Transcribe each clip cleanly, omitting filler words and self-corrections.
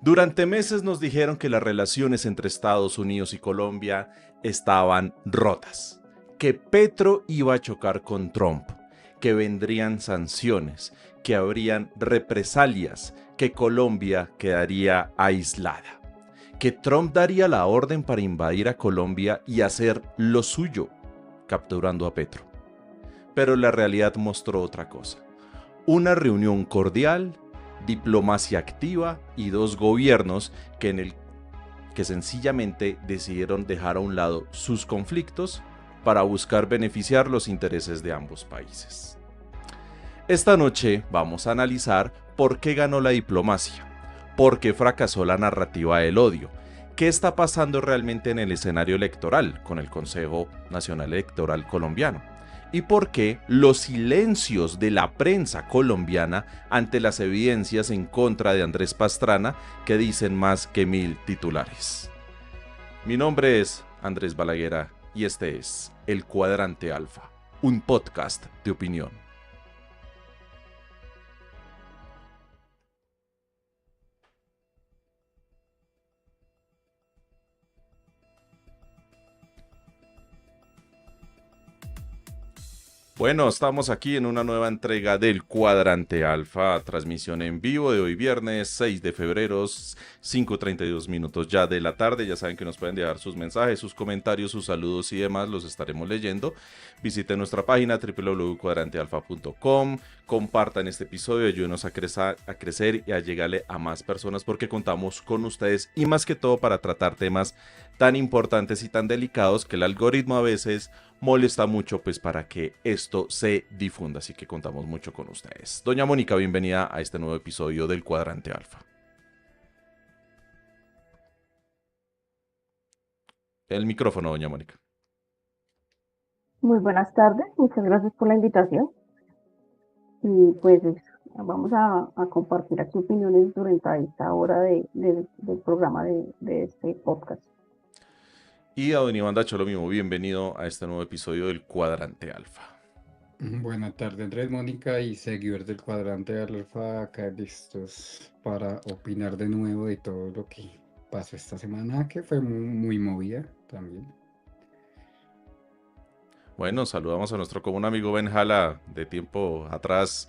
Durante meses nos dijeron que las relaciones entre Estados Unidos y Colombia estaban rotas, que Petro iba a chocar con Trump, que vendrían sanciones, que habrían represalias, que Colombia quedaría aislada, que Trump daría la orden para invadir a Colombia y hacer lo suyo, capturando a Petro. Pero la realidad mostró otra cosa. Una reunión cordial, diplomacia activa y dos gobiernos que sencillamente decidieron dejar a un lado sus conflictos para buscar beneficiar los intereses de ambos países. Esta noche vamos a analizar por qué ganó la diplomacia, por qué fracasó la narrativa del odio, qué está pasando realmente en el escenario electoral con el Consejo Nacional Electoral colombiano y por qué los silencios de la prensa colombiana ante las evidencias en contra de Andrés Pastrana que dicen más que 1000 titulares. Mi nombre es Andrés Balaguer y este es El Cuadrante Alfa, un podcast de opinión. Bueno, estamos aquí en una nueva entrega del Cuadrante Alfa, transmisión en vivo de hoy viernes 6 de febrero, 5:32 minutos ya de la tarde. Ya saben que nos pueden dejar sus mensajes, sus comentarios, sus saludos y demás, los estaremos leyendo. Visiten nuestra página www.cuadrantealfa.com, compartan este episodio, ayúdenos a crecer y a llegarle a más personas porque contamos con ustedes y más que todo para tratar temas tan importantes y tan delicados que el algoritmo a veces molesta mucho pues para que esto se difunda, así que contamos mucho con ustedes. Doña Mónica, bienvenida a este nuevo episodio del Cuadrante Alfa. El micrófono, doña Mónica. Muy buenas tardes, muchas gracias por la invitación. Y pues vamos a compartir aquí opiniones durante esta hora del programa de este podcast. Y a don Iván Dacho lo mismo, bienvenido a este nuevo episodio del Cuadrante Alfa. Buenas tardes, Andrés, Mónica y seguidores del Cuadrante Alfa, acá listos para opinar de nuevo de todo lo que pasó esta semana, que fue muy movida también. Bueno, saludamos a nuestro común amigo Benjala de tiempo atrás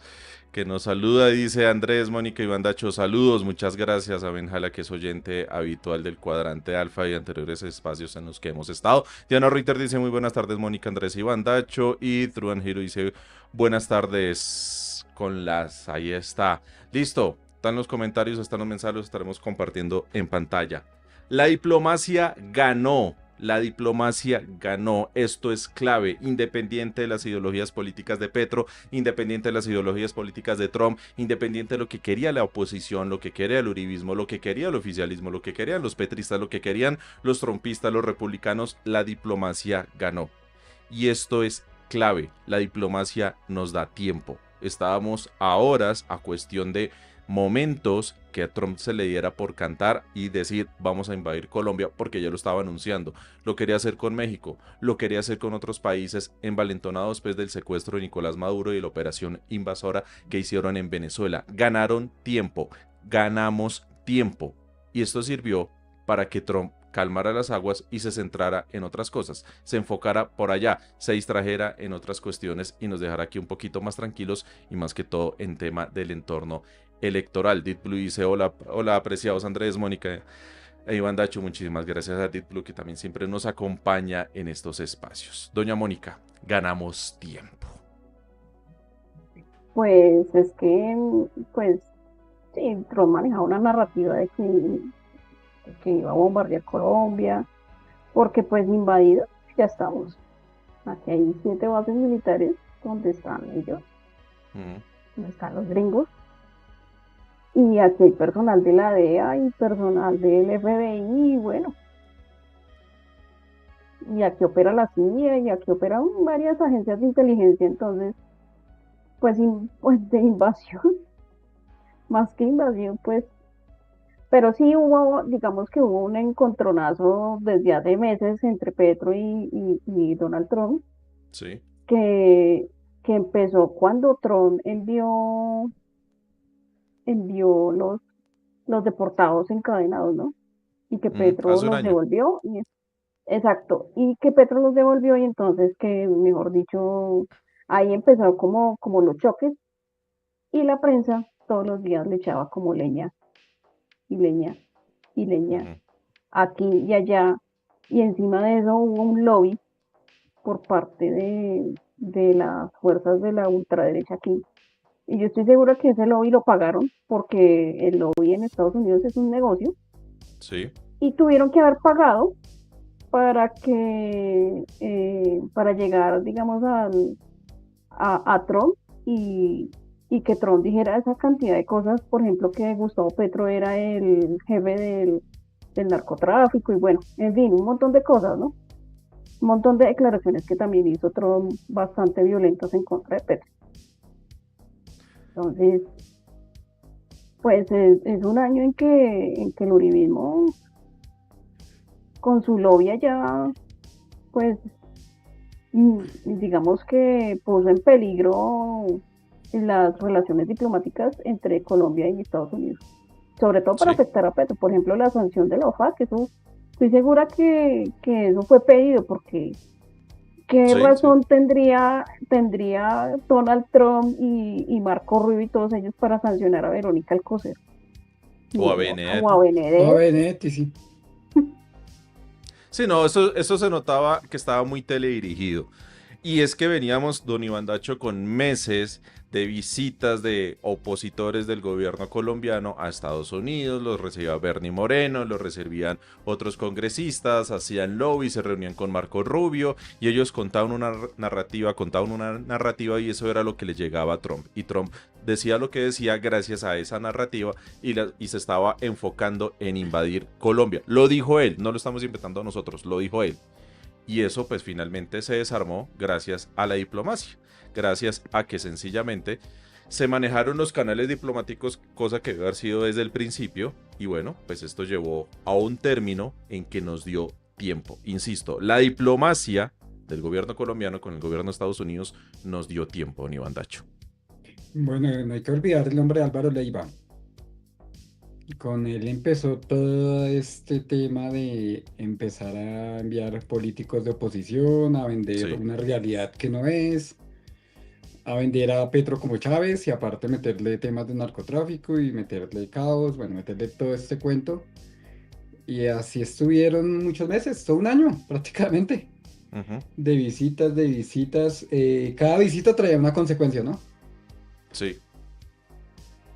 que nos saluda y dice Andrés, Mónica y Iván Dacho, saludos, muchas gracias a Benjala que es oyente habitual del Cuadrante Alfa y anteriores espacios en los que hemos estado. Diana Ritter dice muy buenas tardes Mónica, Andrés y Iván Dacho y Truan Hiro dice buenas tardes con las, ahí está, listo, están los comentarios, están los mensajes, los estaremos compartiendo en pantalla. La diplomacia ganó. La diplomacia ganó, esto es clave, independiente de las ideologías políticas de Petro, independiente de las ideologías políticas de Trump, independiente de lo que quería la oposición, lo que quería el uribismo, lo que quería el oficialismo, lo que querían los petristas, lo que querían los trumpistas, los republicanos, la diplomacia ganó. Y esto es clave, la diplomacia nos da tiempo. Estábamos a horas, a cuestión de momentos que a Trump se le diera por cantar y decir vamos a invadir Colombia porque ya lo estaba anunciando, lo quería hacer con México, lo quería hacer con otros países envalentonados después del secuestro de Nicolás Maduro y la operación invasora que hicieron en Venezuela. Ganaron tiempo, ganamos tiempo y esto sirvió para que Trump calmara las aguas y se centrara en otras cosas, se enfocara por allá, se distrajera en otras cuestiones y nos dejara aquí un poquito más tranquilos y más que todo en tema del entorno electoral. Deep Blue dice hola apreciados Andrés, Mónica e Iván Dacho, muchísimas gracias a Deep Blue que también siempre nos acompaña en estos espacios. Doña Mónica, ganamos tiempo. Pues es que, pues sí, Trump manejaba una narrativa de que iba a bombardear Colombia, porque pues invadidos ya estamos. Aquí hay 7 bases militares donde están ellos, donde están los gringos. Y aquí hay personal de la DEA y personal del FBI, y bueno, y aquí opera la CIA y aquí operan varias agencias de inteligencia, entonces, pues de invasión, más que invasión, pues, pero sí hubo, digamos que hubo un encontronazo desde hace meses entre Petro y Donald Trump, Sí. que, que empezó cuando Trump envió los deportados encadenados, ¿no? Y que Petro Hace un los año. devolvió, exacto, y que Petro los devolvió y entonces que, mejor dicho, ahí empezó como los choques y la prensa todos los días le echaba como leña y leña y leña Ujú. aquí y allá, y encima de eso hubo un lobby por parte de las fuerzas de la ultraderecha aquí. Y yo estoy segura que ese lobby lo pagaron porque el lobby en Estados Unidos es un negocio Sí, y tuvieron que haber pagado para que, para llegar, digamos, a Trump y, y que Trump dijera esa cantidad de cosas, por ejemplo, que Gustavo Petro era el jefe del narcotráfico y bueno, en fin, un montón de cosas, ¿no? Un montón de declaraciones que también hizo Trump bastante violentas en contra de Petro. Entonces, pues es un año en que el uribismo con su lobby allá, pues digamos que puso en peligro las relaciones diplomáticas entre Colombia y Estados Unidos, sobre todo para sí, afectar a Petro. Por ejemplo, la sanción de la OFAC, eso estoy segura que eso fue pedido porque ¿qué sí, sí. razón tendría Donald Trump y Marco Rubio y todos ellos para sancionar a Verónica Alcocer O a o a Benedetti. O a Benedetti? Benedetti, sí. Sí, no, eso se notaba que estaba muy teledirigido. Y es que veníamos, don Iván Dacho, con meses de visitas de opositores del gobierno colombiano a Estados Unidos, los recibía Bernie Moreno, los recibían otros congresistas, hacían lobby, se reunían con Marco Rubio y ellos contaban una narrativa y eso era lo que le llegaba a Trump. Y Trump decía lo que decía gracias a esa narrativa y se estaba enfocando en invadir Colombia. Lo dijo él, no lo estamos inventando nosotros, lo dijo él. Y eso pues finalmente se desarmó gracias a la diplomacia, gracias a que sencillamente se manejaron los canales diplomáticos, cosa que debe haber sido desde el principio, y bueno, pues esto llevó a un término en que nos dio tiempo. Insisto, la diplomacia del gobierno colombiano con el gobierno de Estados Unidos nos dio tiempo, Iván Dacho. Bueno, no hay que olvidar el nombre de Álvaro Leiva. Con él empezó todo este tema de empezar a enviar políticos de oposición, a vender Sí, una realidad que no es, a vender a Petro como Chávez y aparte meterle temas de narcotráfico y meterle caos, bueno, meterle todo este cuento. Y así estuvieron muchos meses, todo un año prácticamente, ujú, de visitas, de visitas. Cada visita traía una consecuencia, ¿no? sí,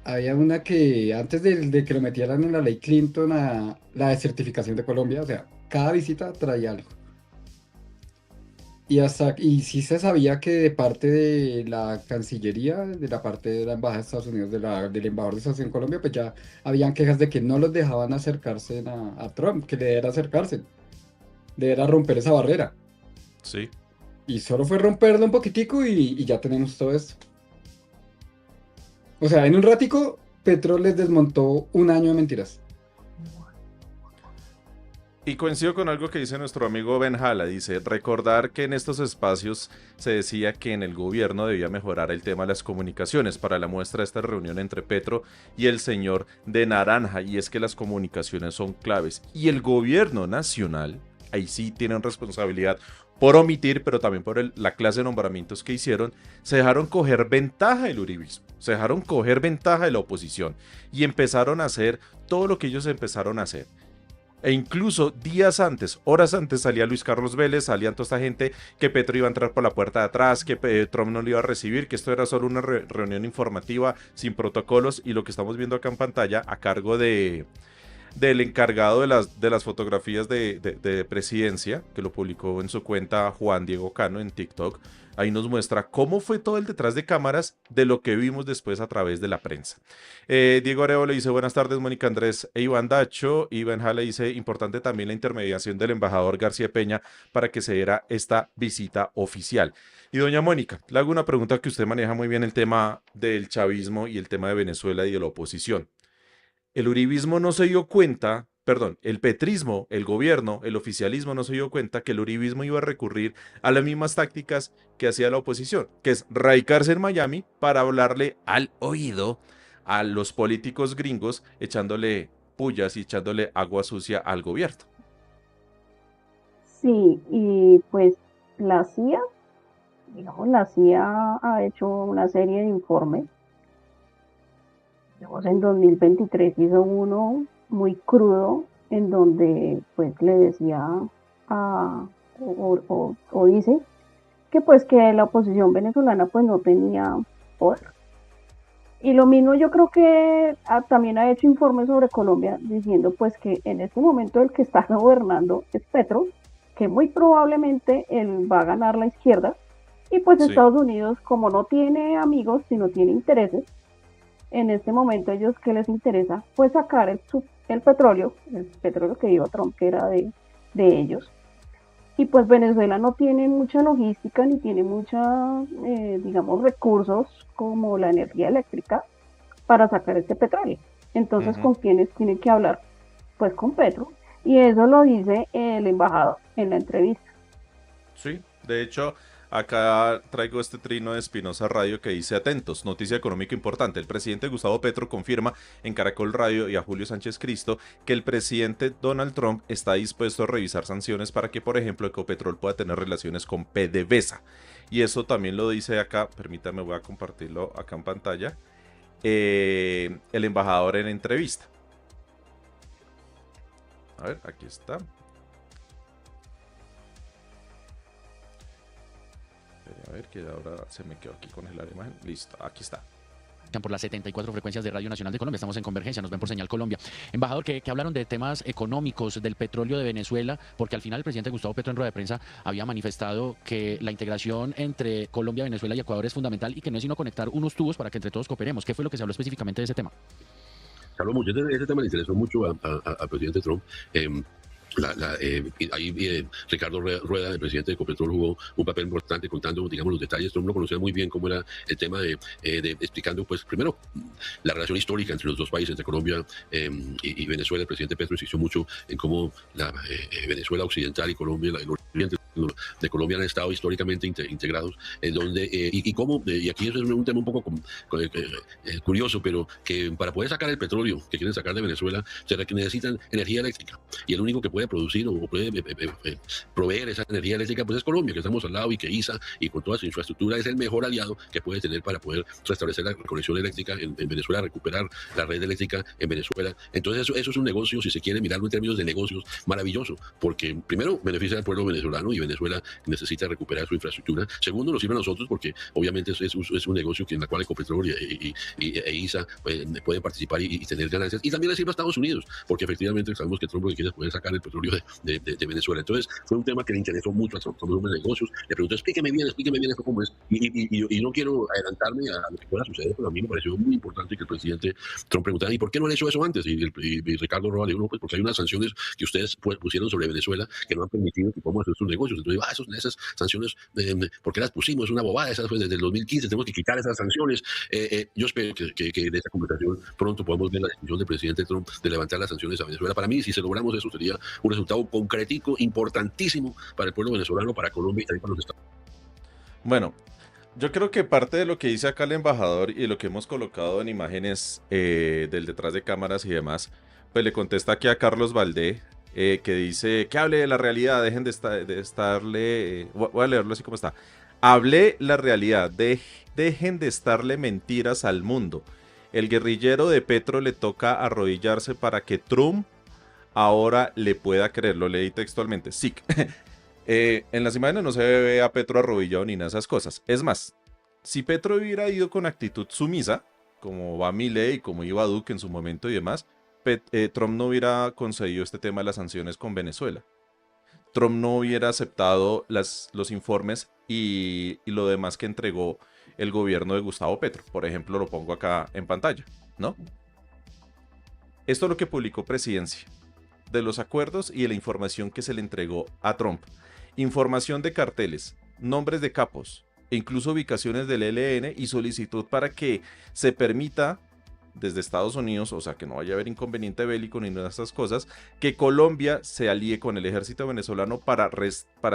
Había una que antes de que lo metieran en la ley Clinton a la desertificación de Colombia, o sea, cada visita traía algo. Y sí se sabía que de parte de la Cancillería, de la parte de la Embajada de Estados Unidos, del embajador de Estados Unidos en Colombia, pues ya habían quejas de que no los dejaban acercarse a Trump, que le era acercarse, le era romper esa barrera. sí. Y solo fue romperlo un poquitico y ya tenemos todo esto. O sea, en un ratico, Petro les desmontó un año de mentiras. Y coincido con algo que dice nuestro amigo Benjala, dice, recordar que en estos espacios se decía que en el gobierno debía mejorar el tema de las comunicaciones. Para la muestra de esta reunión entre Petro y el señor de Naranja, y es que las comunicaciones son claves. Y el gobierno nacional, ahí sí tienen responsabilidad por omitir, pero también por la clase de nombramientos que hicieron, se dejaron coger ventaja del uribismo, se dejaron coger ventaja de la oposición y empezaron a hacer todo lo que ellos empezaron a hacer. E incluso días antes, horas antes, salía Luis Carlos Vélez, salían toda esta gente que Petro iba a entrar por la puerta de atrás, que Trump no lo iba a recibir, que esto era solo una reunión informativa sin protocolos y lo que estamos viendo acá en pantalla a cargo del encargado de las fotografías de presidencia, que lo publicó en su cuenta Juan Diego Cano en TikTok. Ahí nos muestra cómo fue todo el detrás de cámaras de lo que vimos después a través de la prensa. Diego Arevalo dice, buenas tardes, Mónica Andrés e Iván Dacho. Iván Jala dice, importante también la intermediación del embajador García Peña para que se diera esta visita oficial. Y doña Mónica, le hago una pregunta que usted maneja muy bien el tema del chavismo y el tema de Venezuela y de la oposición. El uribismo no se dio cuenta, perdón, el petrismo, el gobierno, el oficialismo no se dio cuenta que el uribismo iba a recurrir a las mismas tácticas que hacía la oposición, que es radicarse en Miami para hablarle al oído a los políticos gringos echándole pullas y echándole agua sucia al gobierno. Sí, y pues la CIA, digamos, la CIA ha hecho una serie de informes. Digamos, en 2023 hizo uno muy crudo en donde pues le decía o dice que pues que la oposición venezolana pues no tenía poder. Y lo mismo yo creo que también ha hecho informes sobre Colombia diciendo pues que en este momento el que está gobernando es Petro, que muy probablemente él va a ganar la izquierda, y pues Sí. Estados Unidos, como no tiene amigos, sino tiene intereses, en este momento ellos que les interesa pues sacar el petróleo que iba Trump, que era de ellos. Y pues Venezuela no tiene mucha logística ni tiene mucha, digamos, recursos como la energía eléctrica para sacar este petróleo. Entonces, Ujú. ¿con quiénes tienen que hablar? Pues con Petro. Y eso lo dice el embajador en la entrevista. Sí, de hecho, acá traigo este trino de Espinosa Radio que dice: atentos, noticia económica importante. El presidente Gustavo Petro confirma en Caracol Radio y a Julio Sánchez Cristo que el presidente Donald Trump está dispuesto a revisar sanciones para que, por ejemplo, Ecopetrol pueda tener relaciones con PDVSA. Y eso también lo dice acá, permítame, voy a compartirlo acá en pantalla, el embajador en entrevista. A ver, aquí está. A ver, que ahora se me quedó aquí congelada la imagen. Listo, aquí está. Por las 74 frecuencias de Radio Nacional de Colombia. Estamos en Convergencia, nos ven por Señal Colombia. Embajador, que hablaron de temas económicos, del petróleo de Venezuela, porque al final el presidente Gustavo Petro en rueda de prensa había manifestado que la integración entre Colombia, Venezuela y Ecuador es fundamental y que no es sino conectar unos tubos para que entre todos cooperemos. ¿Qué fue lo que se habló específicamente de ese tema? Se habló mucho, ese tema le interesó mucho al presidente Trump. Ricardo Rueda, el presidente de Ecopetrol, jugó un papel importante contando, digamos, los detalles. Trump no conocía muy bien cómo era el tema de explicando, pues, primero, la relación histórica entre los dos países, entre Colombia y Venezuela. El presidente Petro insistió mucho en cómo la Venezuela occidental y Colombia, el oriente de Colombia han estado históricamente integrados, en donde, y cómo, y aquí eso es un tema un poco curioso, pero que para poder sacar el petróleo que quieren sacar de Venezuela, se necesitan energía eléctrica, y el único que puede producir o puede proveer esa energía eléctrica pues es Colombia, que estamos al lado, y que ISA y con toda su infraestructura es el mejor aliado que puede tener para poder restablecer la conexión eléctrica en Venezuela, recuperar la red eléctrica en Venezuela. Entonces eso es un negocio, si se quiere mirarlo en términos de negocios, maravilloso, porque primero beneficia al pueblo venezolano, y Venezuela necesita recuperar su infraestructura. Segundo, nos sirve a nosotros porque obviamente es un negocio en el cual Ecopetrol e ISA pueden participar y tener ganancias, y también le sirve a Estados Unidos, porque efectivamente sabemos que Trump lo que quiere es poder sacar el petróleo de Venezuela. Entonces fue un tema que le interesó mucho a Trump, como hombre de negocios. Le preguntó: explíqueme bien esto cómo es, y no quiero adelantarme a lo que pueda suceder, pero a mí me pareció muy importante que el presidente Trump preguntara: ¿y por qué no han hecho eso antes? Y Ricardo Roa le dijo: no, pues porque hay unas sanciones que ustedes pusieron sobre Venezuela que no han permitido que podamos hacer sus negocios. Entonces, esas sanciones, ¿por qué las pusimos? Es una bobada, esas fue desde el 2015, tenemos que quitar esas sanciones. Yo espero que en esta conversación pronto podamos ver la decisión del presidente Trump de levantar las sanciones a Venezuela. Para mí, si se logramos eso, sería un resultado concretico, importantísimo para el pueblo venezolano, para Colombia y también para los Estados Unidos. Bueno, yo creo que parte de lo que dice acá el embajador y lo que hemos colocado en imágenes del detrás de cámaras y demás, pues le contesta aquí a Carlos Valdé, que dice que hable de la realidad, dejen de estarle, voy a leerlo así como está: hablé la realidad, dejen de estarle mentiras al mundo. El guerrillero de Petro le toca arrodillarse para que Trump ahora le pueda creer. Lo leí textualmente. Sí. En las imágenes no se ve a Petro arrodillado ni nada de esas cosas. Es más, si Petro hubiera ido con actitud sumisa, como va Milei, como iba Duque en su momento y demás, Trump no hubiera concedido este tema de las sanciones con Venezuela. Trump no hubiera aceptado los informes y lo demás que entregó el gobierno de Gustavo Petro. Por ejemplo, lo pongo acá en pantalla, ¿no? Esto es lo que publicó Presidencia, de los acuerdos y de la información que se le entregó a Trump. Información de carteles, nombres de capos, e incluso ubicaciones del ELN, y solicitud para que se permita desde Estados Unidos, o sea, que no vaya a haber inconveniente bélico ni nada de estas cosas, que Colombia se alíe con el ejército venezolano para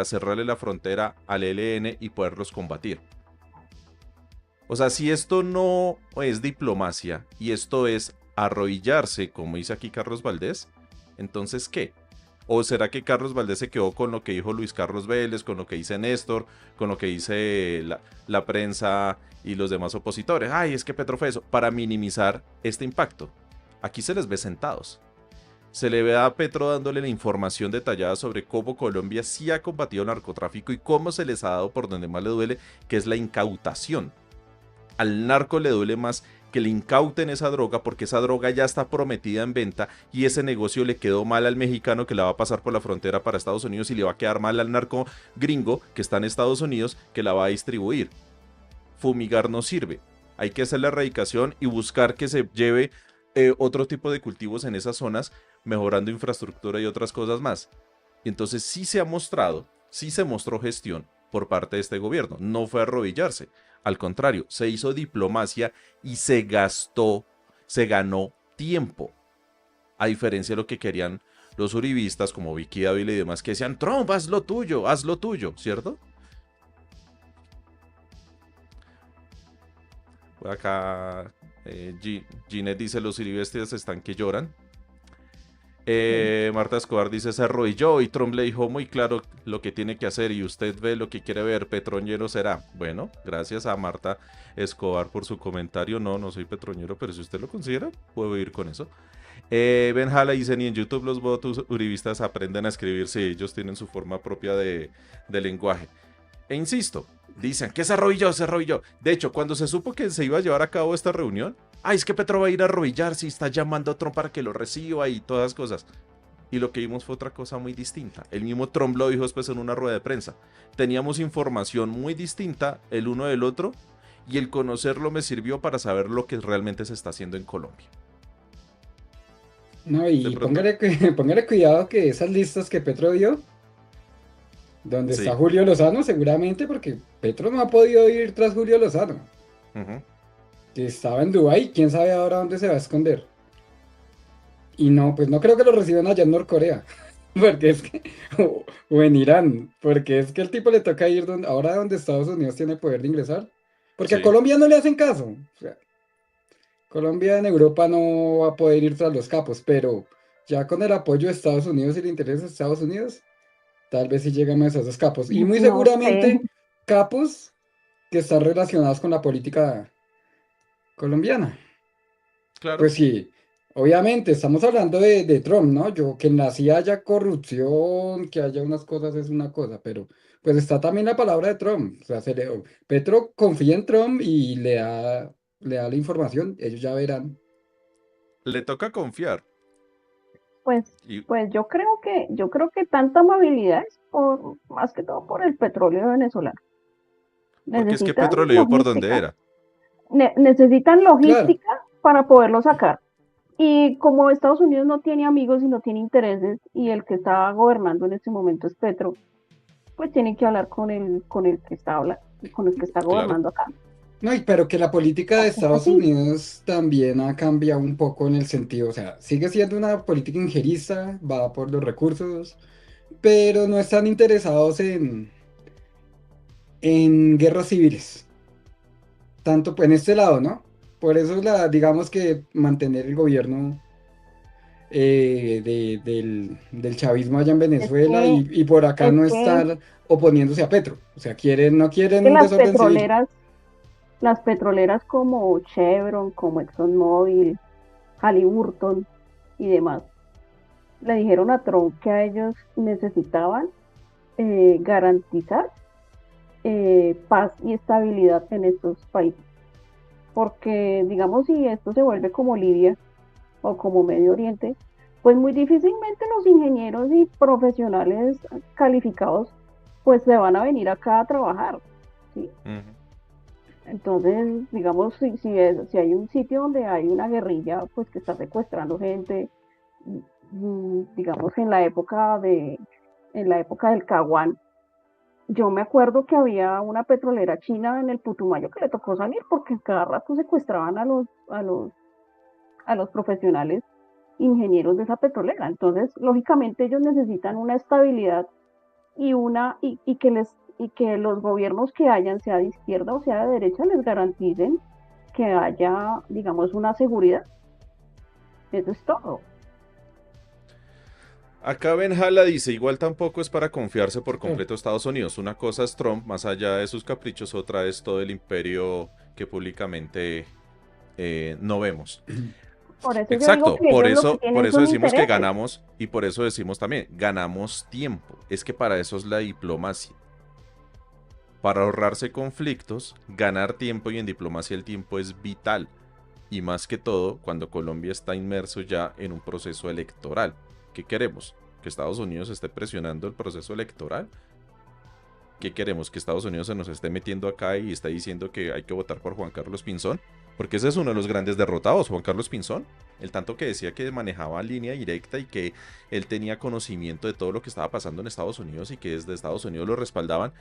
cerrarle la frontera al ELN y poderlos combatir. O sea, si esto no es diplomacia y esto es arrodillarse, como dice aquí Carlos Valdés, entonces ¿qué? ¿O será que Carlos Valdés se quedó con lo que dijo Luis Carlos Vélez, con lo que dice Néstor, con lo que dice la prensa y los demás opositores? Ay, es que Petro fue eso, para minimizar este impacto. Aquí se les ve sentados. Se le ve a Petro dándole la información detallada sobre cómo Colombia sí ha combatido el narcotráfico y cómo se les ha dado por donde más le duele, que es la incautación. Al narco le duele más que le incauten esa droga porque esa droga ya está prometida en venta y ese negocio le quedó mal al mexicano que la va a pasar por la frontera para Estados Unidos y le va a quedar mal al narco gringo que está en Estados Unidos que la va a distribuir. Fumigar no sirve. Hay que hacer la erradicación y buscar que se lleve otro tipo de cultivos en esas zonas, mejorando infraestructura y otras cosas más. Y entonces sí se ha mostrado, sí se mostró gestión por parte de este gobierno. No fue arrodillarse. Al contrario, se hizo diplomacia y se ganó tiempo. A diferencia de lo que querían los uribistas como Vicky Dávila y demás que decían, Trump, haz lo tuyo, ¿cierto? Acá Ginette dice, los uribistas están que lloran. Marta Escobar dice, se arrodilló y Trump le dijo muy claro lo que tiene que hacer y usted ve lo que quiere ver, petroñero será. Bueno, gracias a Marta Escobar por su comentario. No soy petroñero, pero si usted lo considera, puedo ir con eso. Benjala dice, ni en YouTube los votos uribistas aprenden a escribir, sí, ellos tienen su forma propia de lenguaje. E insisto, dicen que se arrodilló. De hecho, cuando se supo que se iba a llevar a cabo esta reunión, es que Petro va a ir a arrodillarse y está llamando a Trump para que lo reciba y todas las cosas. Y lo que vimos fue otra cosa muy distinta. El mismo Trump lo dijo después en una rueda de prensa. Teníamos información muy distinta el uno del otro y el conocerlo me sirvió para saber lo que realmente se está haciendo en Colombia. No, y póngale cuidado que esas listas que Petro dio, donde Sí. está Julio Lozano, seguramente, porque Petro no ha podido ir tras Julio Lozano, que estaba en Dubái, quién sabe ahora dónde se va a esconder. Y no, pues no creo que lo reciban allá en Norcorea, porque es que, o en Irán, porque es que el tipo le toca ir ahora donde Estados Unidos tiene poder de ingresar, porque a Sí. Colombia no le hacen caso. O sea, Colombia en Europa no va a poder ir tras los capos, pero ya con el apoyo de Estados Unidos y el interés de Estados Unidos, tal vez sí llegamos a esos capos. Y muy No sé. seguramente capos que están relacionados con la política colombiana. Claro. Pues sí, obviamente estamos hablando de Trump, ¿no? Que en la CIA haya corrupción, que haya unas cosas es una cosa, pero pues está también la palabra de Trump. O sea, Petro confía en Trump y le da la información, ellos ya verán. Le toca confiar. Pues, Y, pues yo creo que tanta amabilidad es más que todo por el petróleo venezolano. porque es que Necesitan Petro le dio por donde logística, era. necesitan Claro, logística para poderlo sacar. Y como Estados Unidos no tiene amigos y no tiene intereses, y el que está gobernando en este momento es Petro, pues tiene que hablar con el que está con el que está Claro. gobernando acá. no, pero que la política de Porque es Estados así. Unidos también ha cambiado un poco en el sentido, o sea, sigue siendo una política injerista, va por los recursos, pero no están interesados en guerras civiles, tanto en este lado, ¿no? Por eso digamos que mantener el gobierno del chavismo allá en Es Venezuela que, y por acá es no que, estar oponiéndose a Petro, o sea, no quieren que un desorden civil. las petroleras como Chevron, como ExxonMobil, Halliburton y demás, le dijeron a Trump que a ellos necesitaban garantizar paz y estabilidad en estos países. Porque, digamos, si esto se vuelve como Libia o como Medio Oriente, pues muy difícilmente los ingenieros y profesionales calificados pues se van a venir acá a trabajar, ¿sí? Entonces, digamos, si hay un sitio donde hay una guerrilla pues que está secuestrando gente, digamos, en la época del Caguán, yo me acuerdo que había una petrolera china en el Putumayo que le tocó salir porque cada rato secuestraban a los profesionales ingenieros de esa petrolera. Entonces, lógicamente ellos necesitan una estabilidad y y que los gobiernos que hayan, sea de izquierda o sea de derecha, les garanticen que haya, digamos, una seguridad. Eso es todo. Acá Benjala dice, igual tampoco es para confiarse por completo Estados Unidos. Una cosa es Trump, más allá de sus caprichos, otra es todo el imperio que públicamente no vemos. Por eso yo digo Exacto, que ellos lo que por tienen eso son decimos que intereses. ganamos y por eso decimos también, ganamos tiempo. Es que para eso es la diplomacia. Para ahorrarse conflictos, ganar tiempo, y en diplomacia el tiempo es vital. Y más que todo cuando Colombia está inmerso ya en un proceso electoral. ¿Qué queremos? ¿Que Estados Unidos esté presionando el proceso electoral? ¿Qué queremos? ¿Que Estados Unidos se nos esté metiendo acá y está diciendo que hay que votar por Juan Carlos Pinzón? Porque ese es uno de los grandes derrotados, Juan Carlos Pinzón. El tanto que decía que manejaba línea directa y que él tenía conocimiento de todo lo que estaba pasando en Estados Unidos y que desde Estados Unidos lo respaldaban.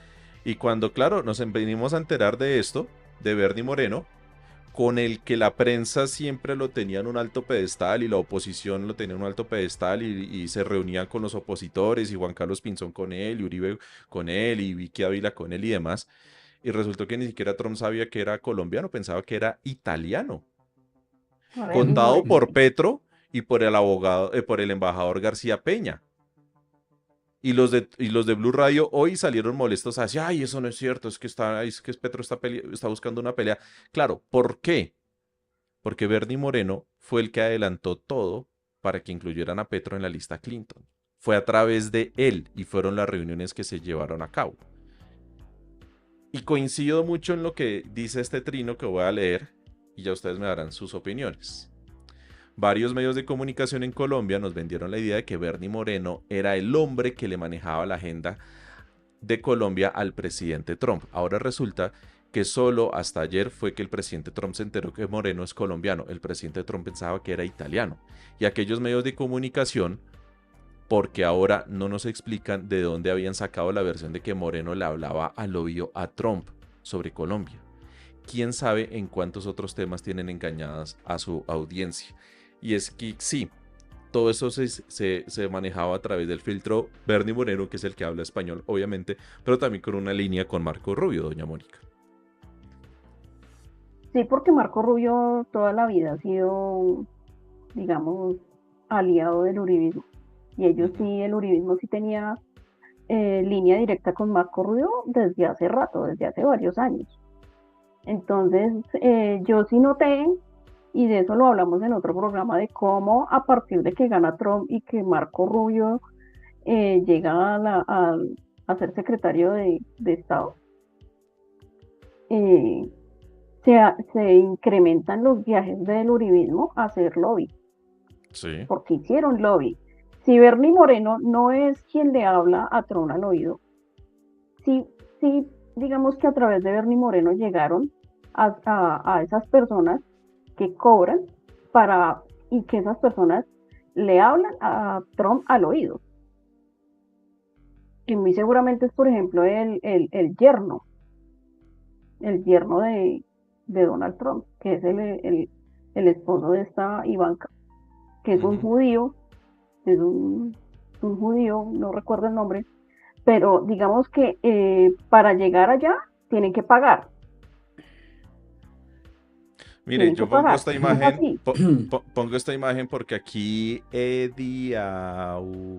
Y cuando, claro, nos venimos a enterar de esto, de Bernie Moreno, con el que la prensa siempre lo tenía en un alto pedestal y la oposición lo tenía en un alto pedestal y se reunían con los opositores y Juan Carlos Pinzón con él y Uribe con él y Vicky Ávila con él y demás. Y resultó que ni siquiera Trump sabía que era colombiano, pensaba que era italiano, Por eso, contado por Petro y por el abogado, por el embajador García Peña. Y los de Blue Radio hoy salieron molestos así, ay, eso no es cierto, es que Petro está buscando una pelea. Claro, ¿por qué? Porque Bernie Moreno fue el que adelantó todo para que incluyeran a Petro en la lista Clinton. Fue a través de él y fueron las reuniones que se llevaron a cabo. Y coincido mucho en lo que dice este trino que voy a leer y ya ustedes me darán sus opiniones. Varios medios de comunicación en Colombia nos vendieron la idea de que Bernie Moreno era el hombre que le manejaba la agenda de Colombia al presidente Trump. Ahora resulta que solo hasta ayer fue que el presidente Trump se enteró que Moreno es colombiano. El presidente Trump pensaba que era italiano. Y aquellos medios de comunicación, porque ahora no nos explican de dónde habían sacado la versión de que Moreno le hablaba al oído a Trump sobre Colombia. ¿Quién sabe en cuántos otros temas tienen engañadas a su audiencia? Y es que sí, todo eso se manejaba a través del filtro Bernie Moreno, que es el que habla español, obviamente, pero también con una línea con Marco Rubio, doña Mónica. sí, porque Marco Rubio toda la vida ha sido, digamos, aliado del uribismo. Y ellos sí, el uribismo sí tenía línea directa con Marco Rubio desde hace rato, desde hace varios años. Entonces, yo sí noté, y de eso lo hablamos en otro programa, de cómo a partir de que gana Trump y que Marco Rubio llega a ser secretario de Estado, eh, se incrementan los viajes del uribismo a hacer lobby, Sí. porque hicieron lobby. Si Bernie Moreno no es quien le habla a Trump al oído, sí, digamos que a través de Bernie Moreno llegaron a esas personas que cobran y que esas personas le hablan a Trump al oído. Y muy seguramente es, por ejemplo, el yerno de Donald Trump, que es el esposo de esta Ivanka, que es un judío, es un judío, no recuerdo el nombre, pero digamos que para llegar allá tienen que pagar. Mire, yo pongo esta imagen, Así. pongo esta imagen porque aquí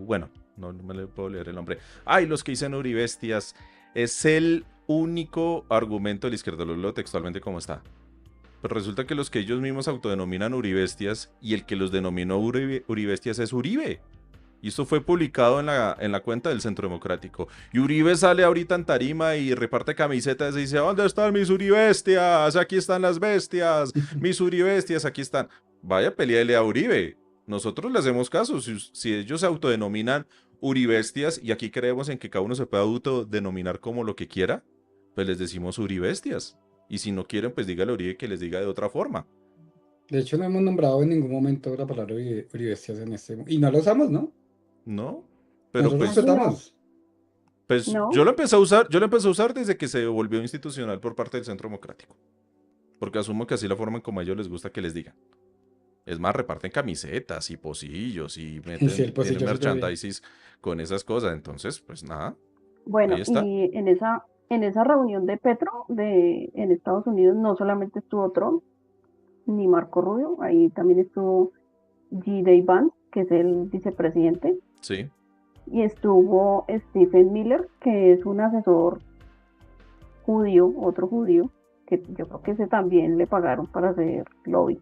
bueno, no me le puedo leer el nombre. Ay, los que dicen uribestias, es el único argumento de la izquierda, lo leo textualmente como está. Pero resulta que los que ellos mismos autodenominan uribestias y el que los denominó uribestias es Uribe. Y esto fue publicado en la cuenta del Centro Democrático. Y Uribe sale ahorita en tarima y reparte camisetas y dice, ¿dónde están mis uribestias? Aquí están las bestias. Mis uribestias, aquí están. Vaya, peleale a Uribe. Nosotros le hacemos caso. Si ellos se autodenominan uribestias y aquí creemos en que cada uno se puede autodenominar como lo que quiera, pues les decimos uribestias. Y si no quieren, pues dígale a Uribe que les diga de otra forma. De hecho, no hemos nombrado en ningún momento la palabra uribestias en y no lo usamos, ¿no? No, pero Nosotros pues... respetamos. Pues ¿no? yo lo empecé a usar desde que se volvió institucional por parte del Centro Democrático. Porque asumo que así la forma en como a ellos les gusta que les digan. Es más, reparten camisetas y pocillos y Sí, el tienen pocillo súper bien. merchandising con esas cosas. Entonces, pues nada. Bueno, Ahí está. y en esa reunión de Petro en Estados Unidos no solamente estuvo Trump ni Marco Rubio, ahí también estuvo Iván, que es el vicepresidente, Sí, y estuvo Stephen Miller, que es un asesor judío, otro judío, que yo creo que ese también le pagaron para hacer lobby.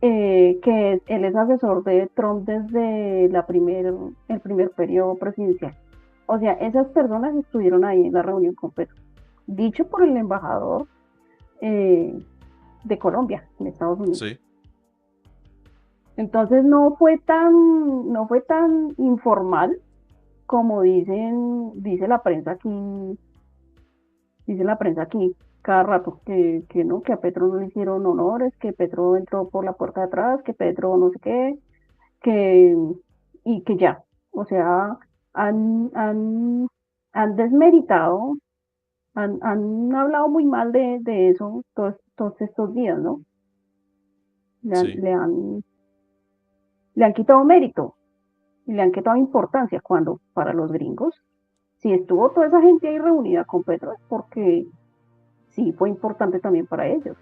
Él es asesor de Trump desde el primer periodo presidencial. O sea, esas personas estuvieron ahí en la reunión con Petro, dicho por el embajador eh, de Colombia en Estados Unidos. sí. Entonces no fue tan informal como dice la prensa aquí cada rato, que no, que a Petro no le hicieron honores, que Petro entró por la puerta de atrás, que Petro no sé qué, que, y que ya. O sea, han, han, han desmeritado, han hablado muy mal de eso todos estos días, ¿no? Le han, Sí. le han, le han quitado mérito y le han quitado importancia cuando para los gringos, si estuvo toda esa gente ahí reunida con Petro, es porque sí fue importante también para ellos.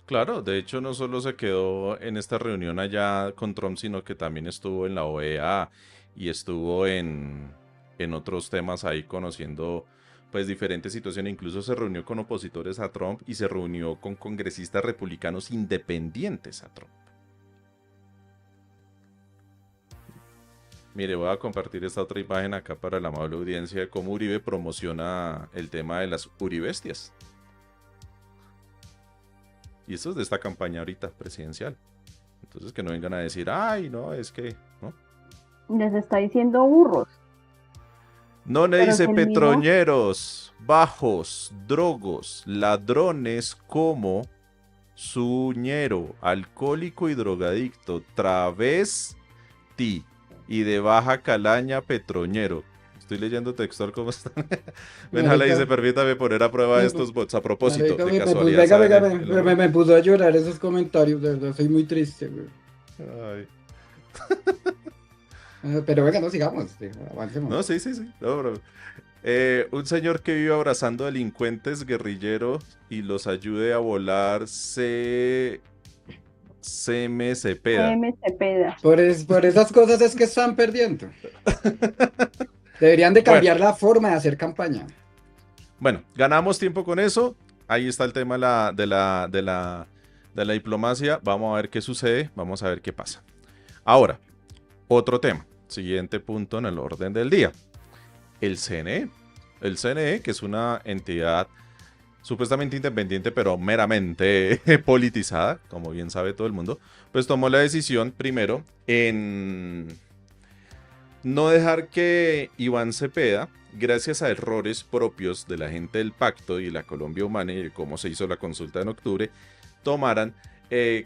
Claro, de hecho no solo se quedó en esta reunión allá con Trump, sino que también estuvo en la OEA y estuvo en otros temas ahí conociendo pues diferentes situaciones. Incluso se reunió con opositores a Trump y se reunió con congresistas republicanos independientes a Trump. Mire, voy a compartir esta otra imagen acá para la amable audiencia de cómo Uribe promociona el tema de las Uribestias. Y esto es de esta campaña ahorita presidencial. Entonces que no vengan a decir, ay, no, es que, ¿no? Les está diciendo burros, No le pero es dice el mismo, petroñeros, bajos, drogos, ladrones como suñero, alcohólico y drogadicto, travesti y de baja calaña petroñero. Estoy leyendo textual cómo están. Benjala dice, Marica, permítame poner a prueba me, estos bots. A propósito, marica, de me casualidad, venga, ¿saben venga, el nombre? me puso a llorar esos comentarios, de verdad, soy muy triste, güey. Ay. Pero venga, no sigamos, avancemos. No, sí, sí, sí. No, bro. Un señor que vive abrazando delincuentes guerrilleros y los ayude a volar se me Cepeda. Cepeda. Por esas cosas es que están perdiendo. Deberían de Bueno, cambiar la forma de hacer campaña. bueno, ganamos tiempo con eso. Ahí está el tema de la diplomacia. Vamos a ver qué sucede. Vamos a ver qué pasa. Ahora, otro tema. Siguiente punto en el orden del día. El CNE. El CNE, que es una entidad supuestamente independiente, pero meramente politizada, como bien sabe todo el mundo, pues tomó la decisión primero en no dejar que Iván Cepeda, gracias a errores propios de la gente del Pacto y la Colombia Humana y de cómo se hizo la consulta en octubre, tomaran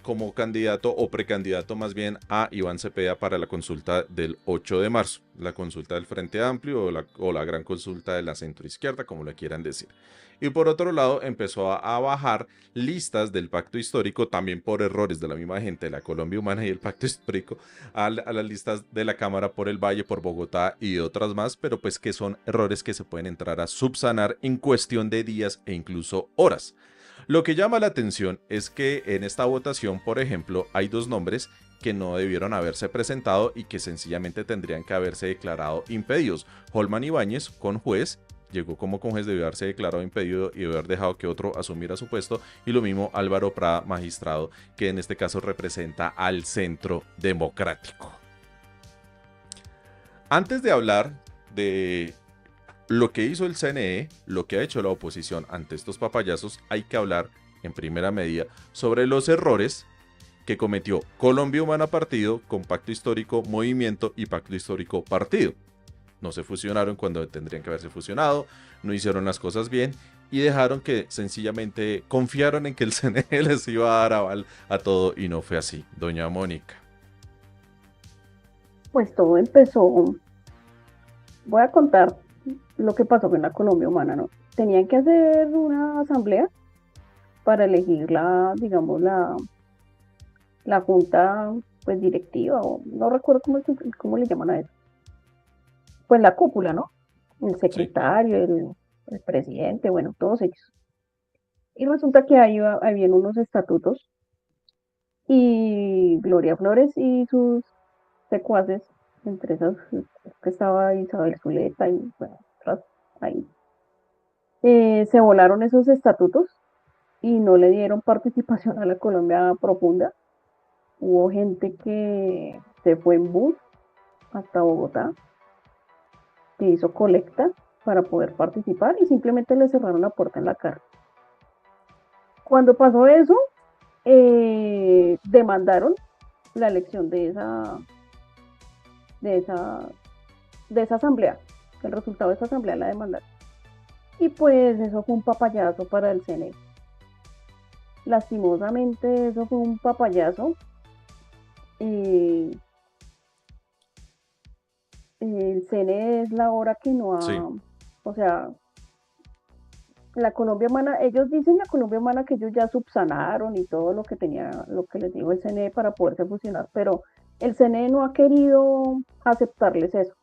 como candidato o precandidato más bien a Iván Cepeda para la consulta del 8 de marzo, la consulta del Frente Amplio o la gran consulta de la centroizquierda, como la quieran decir. Y por otro lado empezó a bajar listas del Pacto Histórico, también por errores de la misma gente de la Colombia Humana y el Pacto Histórico, a las listas de la Cámara por el Valle, por Bogotá y otras más, pero pues que son errores que se pueden entrar a subsanar en cuestión de días e incluso horas. Lo que llama la atención es que en esta votación, por ejemplo, hay dos nombres que no debieron haberse presentado y que sencillamente tendrían que haberse declarado impedidos. Holman Ibáñez, con juez, llegó como con juez, debió haberse declarado impedido y haber dejado que otro asumiera su puesto, y lo mismo Álvaro Prada, magistrado, que en este caso representa al Centro Democrático. Antes de hablar de lo que hizo el CNE, lo que ha hecho la oposición ante estos papayazos, hay que hablar en primera medida sobre los errores que cometió Colombia Humana Partido con Pacto Histórico Movimiento y Pacto Histórico Partido. No se fusionaron cuando tendrían que haberse fusionado, no hicieron las cosas bien y dejaron que sencillamente confiaron en que el CNE les iba a dar aval a todo y no fue así. Doña Mónica. Pues todo empezó, voy a contar lo que pasó con la Colombia Humana, ¿no? Tenían que hacer una asamblea para elegir digamos, la junta, pues, directiva, o no recuerdo cómo le llaman a eso. Pues la cúpula, ¿no? el secretario, el presidente, bueno, todos ellos. Y resulta que ahí habían unos estatutos y Gloria Flores y sus secuaces, entre esas que estaba Isabel Zuleta y bueno, otras ahí, se volaron esos estatutos y no le dieron participación a la Colombia profunda. Hubo gente que se fue en bus hasta Bogotá, que hizo colecta para poder participar y simplemente le cerraron la puerta en la cara. Cuando pasó eso, demandaron la elección de esa asamblea, el resultado de esa asamblea la demandaron. Y pues eso fue un papayazo para el CNE. Lastimosamente eso fue un papayazo. El CNE es la hora que no ha, Sí. o sea, la Colombia humana, ellos dicen la Colombia humana que ellos ya subsanaron y todo lo que les dijo el CNE para poderse fusionar, pero el CNE no ha querido aceptarles eso,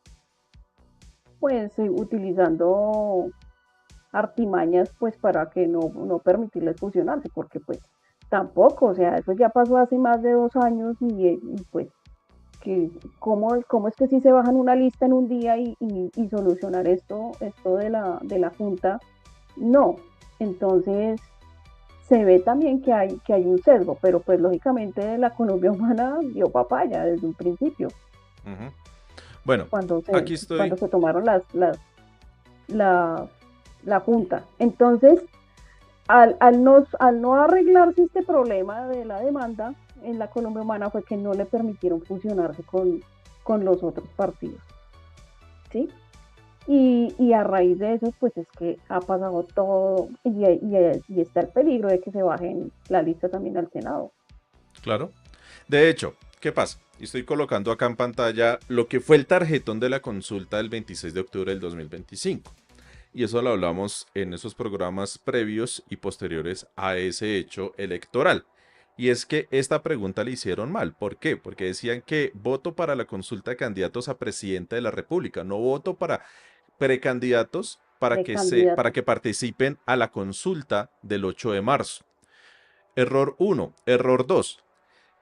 pues utilizando artimañas pues para que no permitirles fusionarse, porque pues tampoco, o sea, eso ya pasó hace más de 2 años y pues que cómo es que sí se bajan una lista en un día y solucionar esto de la Junta, no. Entonces se ve también que hay un sesgo, pero pues lógicamente la Colombia humana dio papaya desde un principio. Uh-huh. Bueno, cuando aquí estoy. se tomaron la Junta. Entonces, al no arreglarse este problema de la demanda en la Colombia humana fue que no le permitieron fusionarse con los otros partidos, ¿sí? Y a raíz de eso, pues es que ha pasado todo y está el peligro de que se bajen la lista también al Senado. Claro. De hecho, ¿qué pasa? Estoy colocando acá en pantalla lo que fue el tarjetón de la consulta del 26 de octubre del 2025. Y eso lo hablamos en esos programas previos y posteriores a ese hecho electoral. Y es que esta pregunta la hicieron mal. ¿Por qué? Porque decían que voto para la consulta de candidatos a presidente de la República, no voto para precandidatos para que participen a la consulta del 8 de marzo. Error 1. Error 2.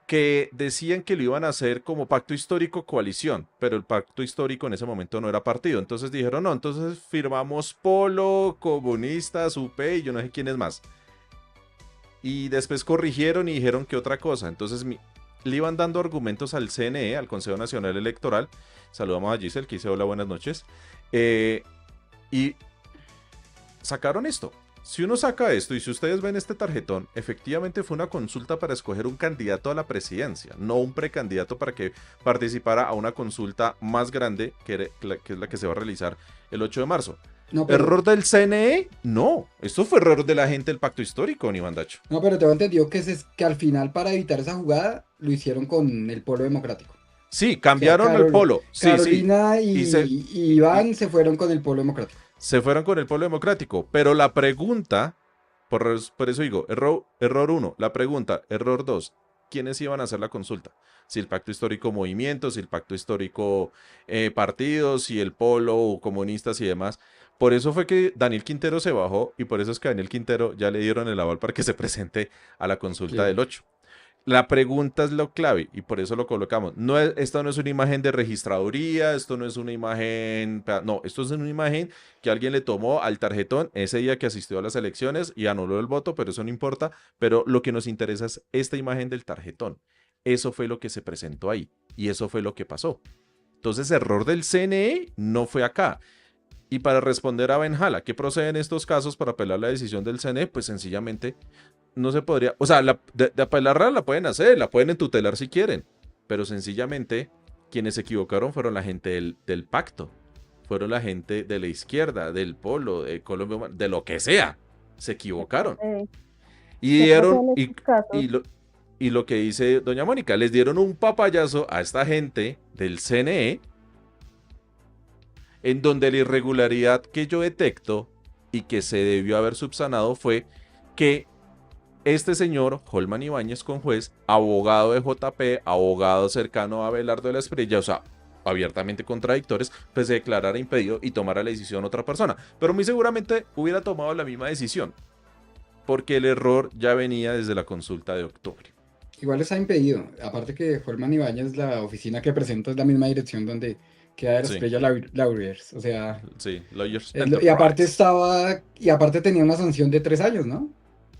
Que decían que lo iban a hacer como pacto histórico coalición, pero el pacto histórico en ese momento no era partido. Entonces dijeron, no, entonces firmamos Polo, comunistas, UP y yo no sé quién es más. Y después corrigieron y dijeron que otra cosa. Entonces le iban dando argumentos al CNE, al Consejo Nacional Electoral. Saludamos a Giselle, que dice hola, buenas noches. Y sacaron esto. Si uno saca esto y si ustedes ven este tarjetón, efectivamente fue una consulta para escoger un candidato a la presidencia, no un precandidato para que participara a una consulta más grande que es la que se va a realizar el 8 de marzo. No, pero... ¿Error del CNE? No, esto fue error de la gente del Pacto Histórico, Iván Dacho. No, pero tengo entendido que al final para evitar esa jugada lo hicieron con el Polo Democrático. Sí, cambiaron el Polo. Carolina y Iván se fueron con el Polo Democrático. Se fueron con el Polo Democrático, pero la pregunta, por eso digo, error 1, la pregunta, error 2, ¿quiénes iban a hacer la consulta? Si el Pacto Histórico Movimientos, si el Pacto Histórico Partidos, si el Polo Comunistas y demás. Por eso fue que Daniel Quintero se bajó y por eso es que a Daniel Quintero ya le dieron el aval para que se presente a la consulta del 8. La pregunta es lo clave y por eso lo colocamos. Esta no es una imagen de registraduría, esto no es una imagen... No, esto es una imagen que alguien le tomó al tarjetón ese día que asistió a las elecciones y anuló el voto, pero eso no importa. Pero lo que nos interesa es esta imagen del tarjetón. Eso fue lo que se presentó ahí y eso fue lo que pasó. Entonces, error del CNE no fue acá. Y para responder a Benjala, ¿qué procede en estos casos para apelar la decisión del CNE? Pues sencillamente no se podría, o sea, de apelarla la pueden hacer, la pueden entutelar si quieren, pero sencillamente quienes se equivocaron fueron la gente del pacto, fueron la gente de la izquierda, del Polo, de Colombia, de lo que sea, se equivocaron. Y dieron, y lo que dice doña Mónica, les dieron un papayazo a esta gente del CNE, en donde la irregularidad que yo detecto y que se debió haber subsanado fue que este señor, Holman Ibáñez Conjuez, abogado de JP, abogado cercano a Abelardo de la Espriella, o sea, abiertamente contradictorios, pues se declarara impedido y tomara la decisión otra persona. Pero muy seguramente hubiera tomado la misma decisión, porque el error ya venía desde la consulta de octubre. Igual está impedido. Aparte que Holman Ibáñez, la oficina que presenta es la misma dirección donde queda la Sí, Estrella Lauriers. O sea, sí, Lawyers y aparte Enterprise. y aparte tenía una sanción de 3 años, ¿no?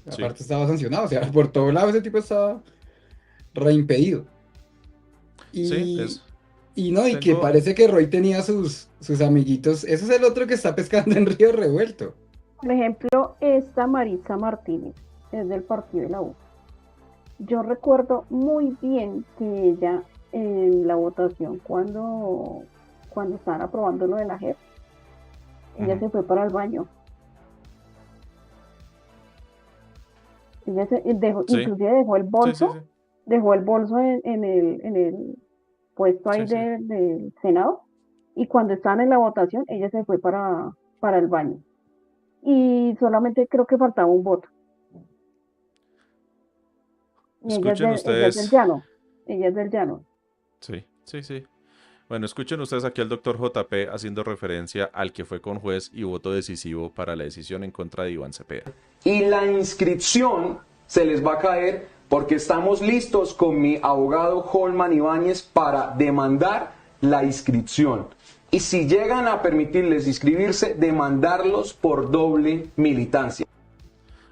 Sí, Aparte estaba sancionado. O sea, por todos lados ese tipo estaba reimpedido. sí, Y, y que tengo, parece que Roy tenía sus amiguitos. Ese es el otro que está pescando en Río Revuelto. Por ejemplo, esta Maritza Martínez es del partido de la U. Yo recuerdo muy bien que ella en la votación, cuando estaban aprobando lo de la JEP, ella se fue para el baño. Ella sí, inclusive dejó el sí, sí, bolso, sí, en el puesto ahí sí, sí. del Senado, y cuando estaban en la votación, ella se fue para el baño. Y solamente creo que faltaba un voto. Y Escuchen ella es del ustedes, llano. Ella es del llano. sí, sí, sí. Bueno, escuchen ustedes aquí al doctor JP haciendo referencia al que fue con juez y voto decisivo para la decisión en contra de Iván Cepeda. Y la inscripción se les va a caer porque estamos listos con mi abogado Holman Ibáñez para demandar la inscripción. Y si llegan a permitirles inscribirse, demandarlos por doble militancia.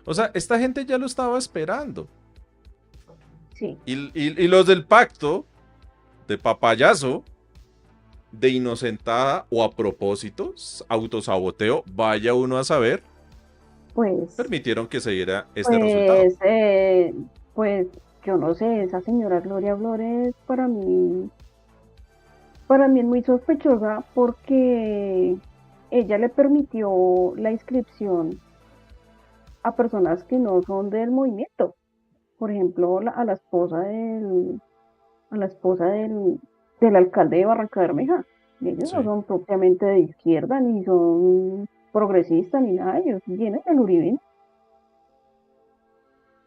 O sea, esta gente ya lo estaba esperando. Sí. Y los del pacto, de papayazo, de inocentada o a propósito, autosaboteo, vaya uno a saber, Pues, permitieron que se diera este resultado. pues yo no sé, esa señora Gloria Flores para mí es muy sospechosa porque ella le permitió la inscripción a personas que no son del movimiento. Por ejemplo, a la esposa del alcalde de Barranca Bermeja. Y ellos no Sí. son propiamente de izquierda, ni son progresistas, ni nada, ellos vienen del uribismo.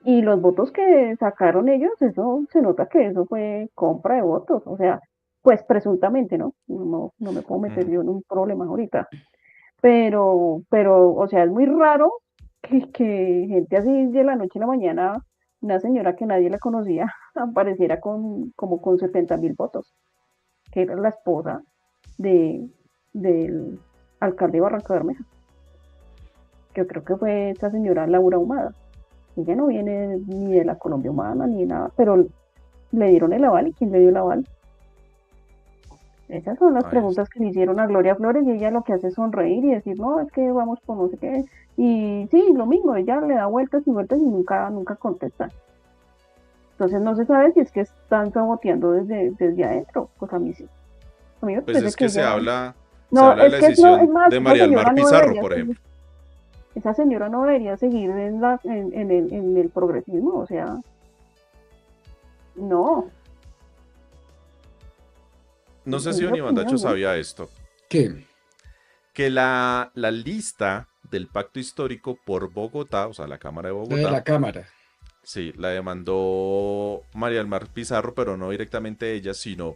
Y los votos que sacaron ellos, eso se nota que eso fue compra de votos, o sea, pues presuntamente, ¿no? No me puedo meter Mm. yo en un problema ahorita, o sea, es muy raro que gente así de la noche a la mañana, una señora que nadie la conocía, apareciera como con 70.000 votos, que era la esposa de, del alcalde de Barranca Bermeja. Yo creo que fue esa señora Laura Humada. Ella no viene ni de la Colombia Humana ni de nada, pero le dieron el aval. ¿Y quién le dio el aval? Esas son las Ahí está. preguntas que le hicieron a Gloria Flores, y ella lo que hace es sonreír y decir, no, es que vamos por no sé qué. Y sí, lo mismo, ella le da vueltas y vueltas y nunca contesta. Entonces no se sabe si es que están saboteando desde adentro. Pues a mí sí. A mí me Pues parece es que que se ella... habla, se No, habla de es la que no, es decisión más, de María del Mar Pizarro, por ejemplo. esa señora no debería seguir en el progresismo, o sea, no, No sé es si mi don Iván Dacho opinión, ¿no? sabía esto, ¿Qué? que la lista del Pacto Histórico por Bogotá, o sea, la Cámara de La de Bogotá, la cámara. sí, la demandó María del Mar Pizarro, pero no directamente ella, sino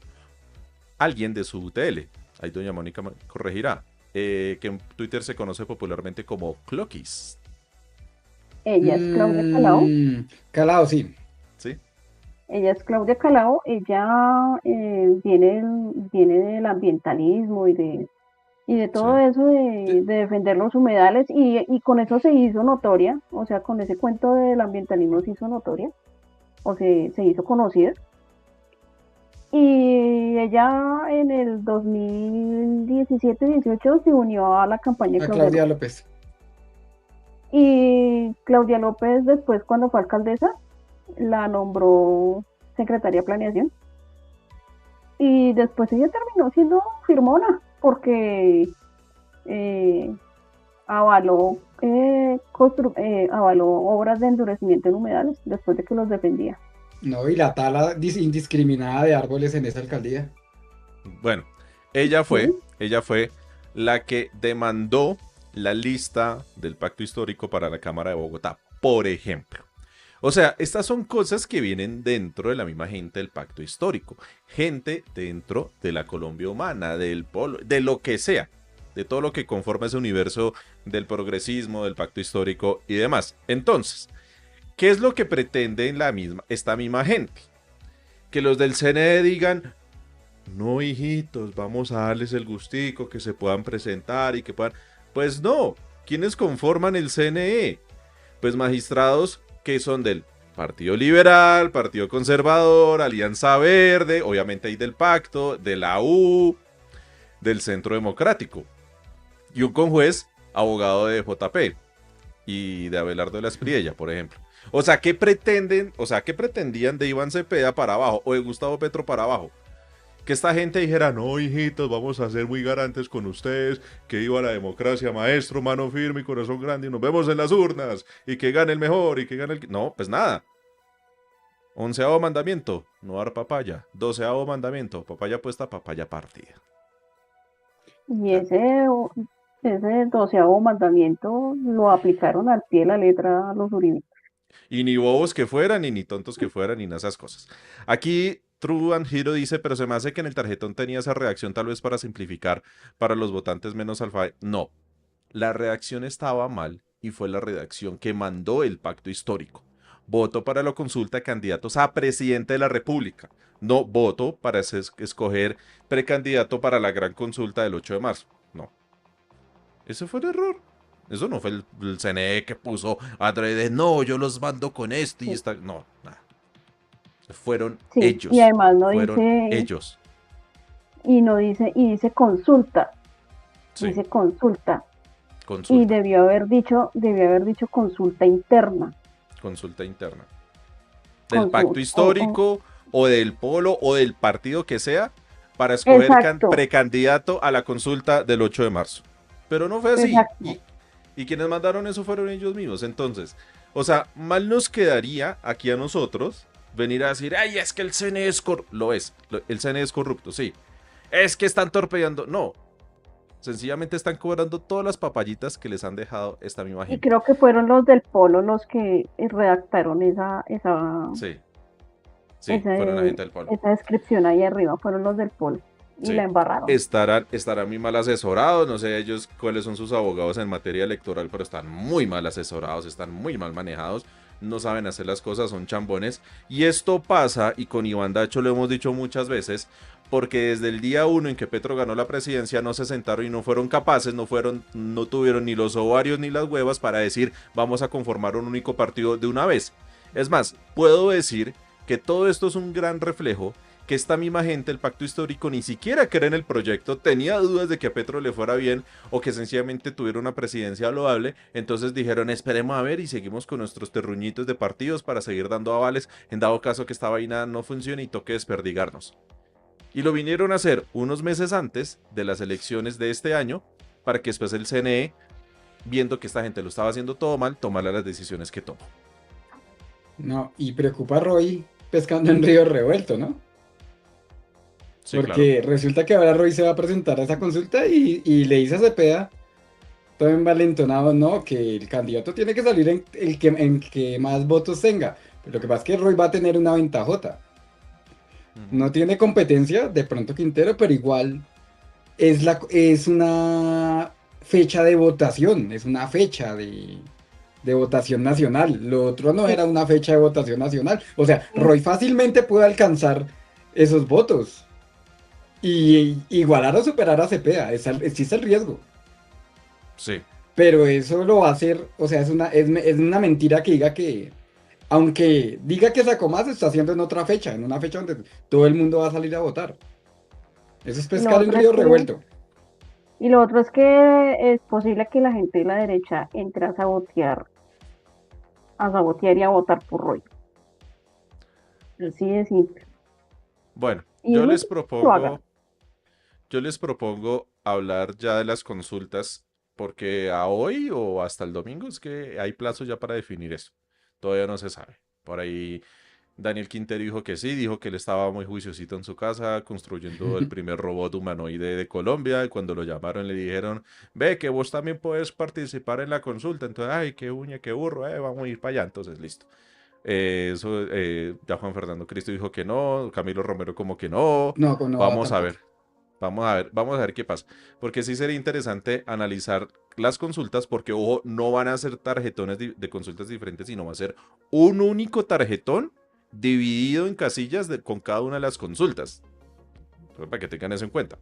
alguien de su UTL. Ahí doña Mónica me corregirá. Que en Twitter se conoce popularmente como Cloquis. Ella es Claudia Calao, Calado, sí. ¿Sí? ella viene del ambientalismo y de todo Sí. eso de defender los humedales, y con eso se hizo notoria, o sea, con ese cuento del ambientalismo se hizo notoria, o se hizo conocida. Y ella en el 2017-18 se unió a la campaña de A Claudia Claudia López. López. Y Claudia López después, cuando fue alcaldesa, la nombró secretaria de planeación. Y después ella terminó siendo firmona, porque avaló, avaló obras de endurecimiento en humedales después de que los defendía. No, y la tala indiscriminada de árboles en esa alcaldía. Bueno, ella Sí, fue la que demandó la lista del Pacto Histórico para la Cámara de Bogotá, por ejemplo. O sea, estas son cosas que vienen dentro de la misma gente del pacto histórico. Gente dentro de la Colombia humana, del polo, de lo que sea. De todo lo que conforma ese universo del progresismo, del pacto histórico y demás. Entonces, ¿qué es lo que pretende esta misma gente? Que los del CNE digan, no hijitos, vamos a darles el gustico, que se puedan presentar y que puedan... Pues no, ¿quiénes conforman el CNE? Pues magistrados que son del Partido Liberal, Partido Conservador, Alianza Verde, obviamente hay del Pacto, de la U, del Centro Democrático. Y un conjuez, abogado de JP y de Abelardo de la Espriella, por ejemplo. O sea, ¿qué pretenden? O sea, ¿qué pretendían de Iván Cepeda para abajo o de Gustavo Petro para abajo? Que esta gente dijera, no, hijitos, vamos a ser muy garantes con ustedes, que viva la democracia, maestro, mano firme y corazón grande, y nos vemos en las urnas, y que gane el mejor, y que gane el... No, pues nada. 11º mandamiento, no dar papaya. 12º mandamiento, papaya puesta, papaya partida. Y ese 12º mandamiento lo aplicaron al pie de la letra a los uribistas. Y ni bobos que fueran, y ni tontos que fueran, ni nada de esas cosas. Aquí True and Hero dice, pero se me hace que en el tarjetón tenía esa redacción tal vez para simplificar para los votantes menos alfa. No, la redacción estaba mal y fue la redacción que mandó el pacto histórico. Voto para la consulta de candidatos a presidente de la República. No voto para escoger precandidato para la gran consulta del 8 de marzo. No. Ese fue el error. Eso no fue el CNE que puso adrede, no, yo los mando con esto y Sí. esta. No, nada. Fueron Sí, ellos. y además no Fueron dice, ellos. y no dice, y dice consulta, Sí, dice consulta. Y consulta. debió haber dicho consulta interna. Consulta interna. Del Consul- pacto o- histórico o del polo o del partido que sea para escoger Exacto. precandidato a la consulta del 8 de marzo. Pero no fue así. Exacto. Y quienes mandaron eso fueron ellos mismos. Entonces, o sea, mal nos quedaría aquí a nosotros venir a decir, ay, es que el CNE es corrupto. Lo es. El CNE es corrupto, sí. Es que están torpedeando. No. Sencillamente están cobrando todas las papayitas que les han dejado esta misma Y gente. creo que fueron los del Polo los que redactaron Sí. Sí, fueron la gente del polo. esa descripción ahí arriba, fueron los del Polo. Y Sí. la embarraron. Estarán muy mal asesorados, no sé ellos cuáles son sus abogados en materia electoral, pero están muy mal asesorados, están muy mal manejados, no saben hacer las cosas, son chambones. Y esto pasa, y con Iván Dacho lo hemos dicho muchas veces, porque desde el día 1 en que Petro ganó la presidencia no se sentaron y no fueron capaces, no tuvieron ni los ovarios ni las huevas para decir vamos a conformar un único partido de una vez. Es más, puedo decir que todo esto es un gran reflejo que esta misma gente, el pacto histórico, ni siquiera cree en el proyecto, tenía dudas de que a Petro le fuera bien o que sencillamente tuviera una presidencia loable, entonces dijeron esperemos a ver y seguimos con nuestros terruñitos de partidos para seguir dando avales en dado caso que esta vaina no funcione y toque desperdigarnos. Y lo vinieron a hacer unos meses antes de las elecciones de este año para que después el CNE, viendo que esta gente lo estaba haciendo todo mal, tomara las decisiones que tomó. No, y preocupa a Roy pescando en río revuelto, ¿no? Sí, Porque resulta que ahora Roy se va a presentar a esa consulta y le dice a Cepeda, todo envalentonado, no, que el candidato tiene que salir en que más votos tenga. Pero lo que pasa es que Roy va a tener una ventajota. No tiene competencia, de pronto Quintero, pero igual es una fecha de votación, es una fecha de votación nacional. Lo otro no era una fecha de votación nacional. O sea, Roy fácilmente puede alcanzar esos votos. Y igualar o superar a Cepeda, existe el riesgo. Sí. Pero eso lo va a hacer, o sea, es una mentira que diga que, aunque diga que sacó más, está haciendo en otra fecha, en una fecha donde todo el mundo va a salir a votar. Eso es pescar en río revuelto. Y lo otro es que es posible que la gente de la derecha entre a sabotear y a votar por Roy. Así de simple. Bueno, Y yo uno les lo haga. propongo hablar ya de las consultas, porque a hoy o hasta el domingo es que hay plazo ya para definir eso. Todavía no se sabe. Por ahí Daniel Quintero dijo que sí, dijo que él estaba muy juiciosito en su casa construyendo el primer robot humanoide de Colombia y cuando lo llamaron le dijeron, ve que vos también puedes participar en la consulta. Entonces, ay, qué uña, qué burro, vamos a ir para allá. Entonces, listo. Ya Juan Fernando Cristo dijo que no, Camilo Romero como que no. No, no va Vamos a tampoco. ver, vamos a ver qué pasa. Porque sí sería interesante analizar las consultas, porque ojo, no van a ser tarjetones de consultas diferentes, sino va a ser un único tarjetón dividido en casillas con cada una de las consultas. Entonces, para que tengan eso en cuenta.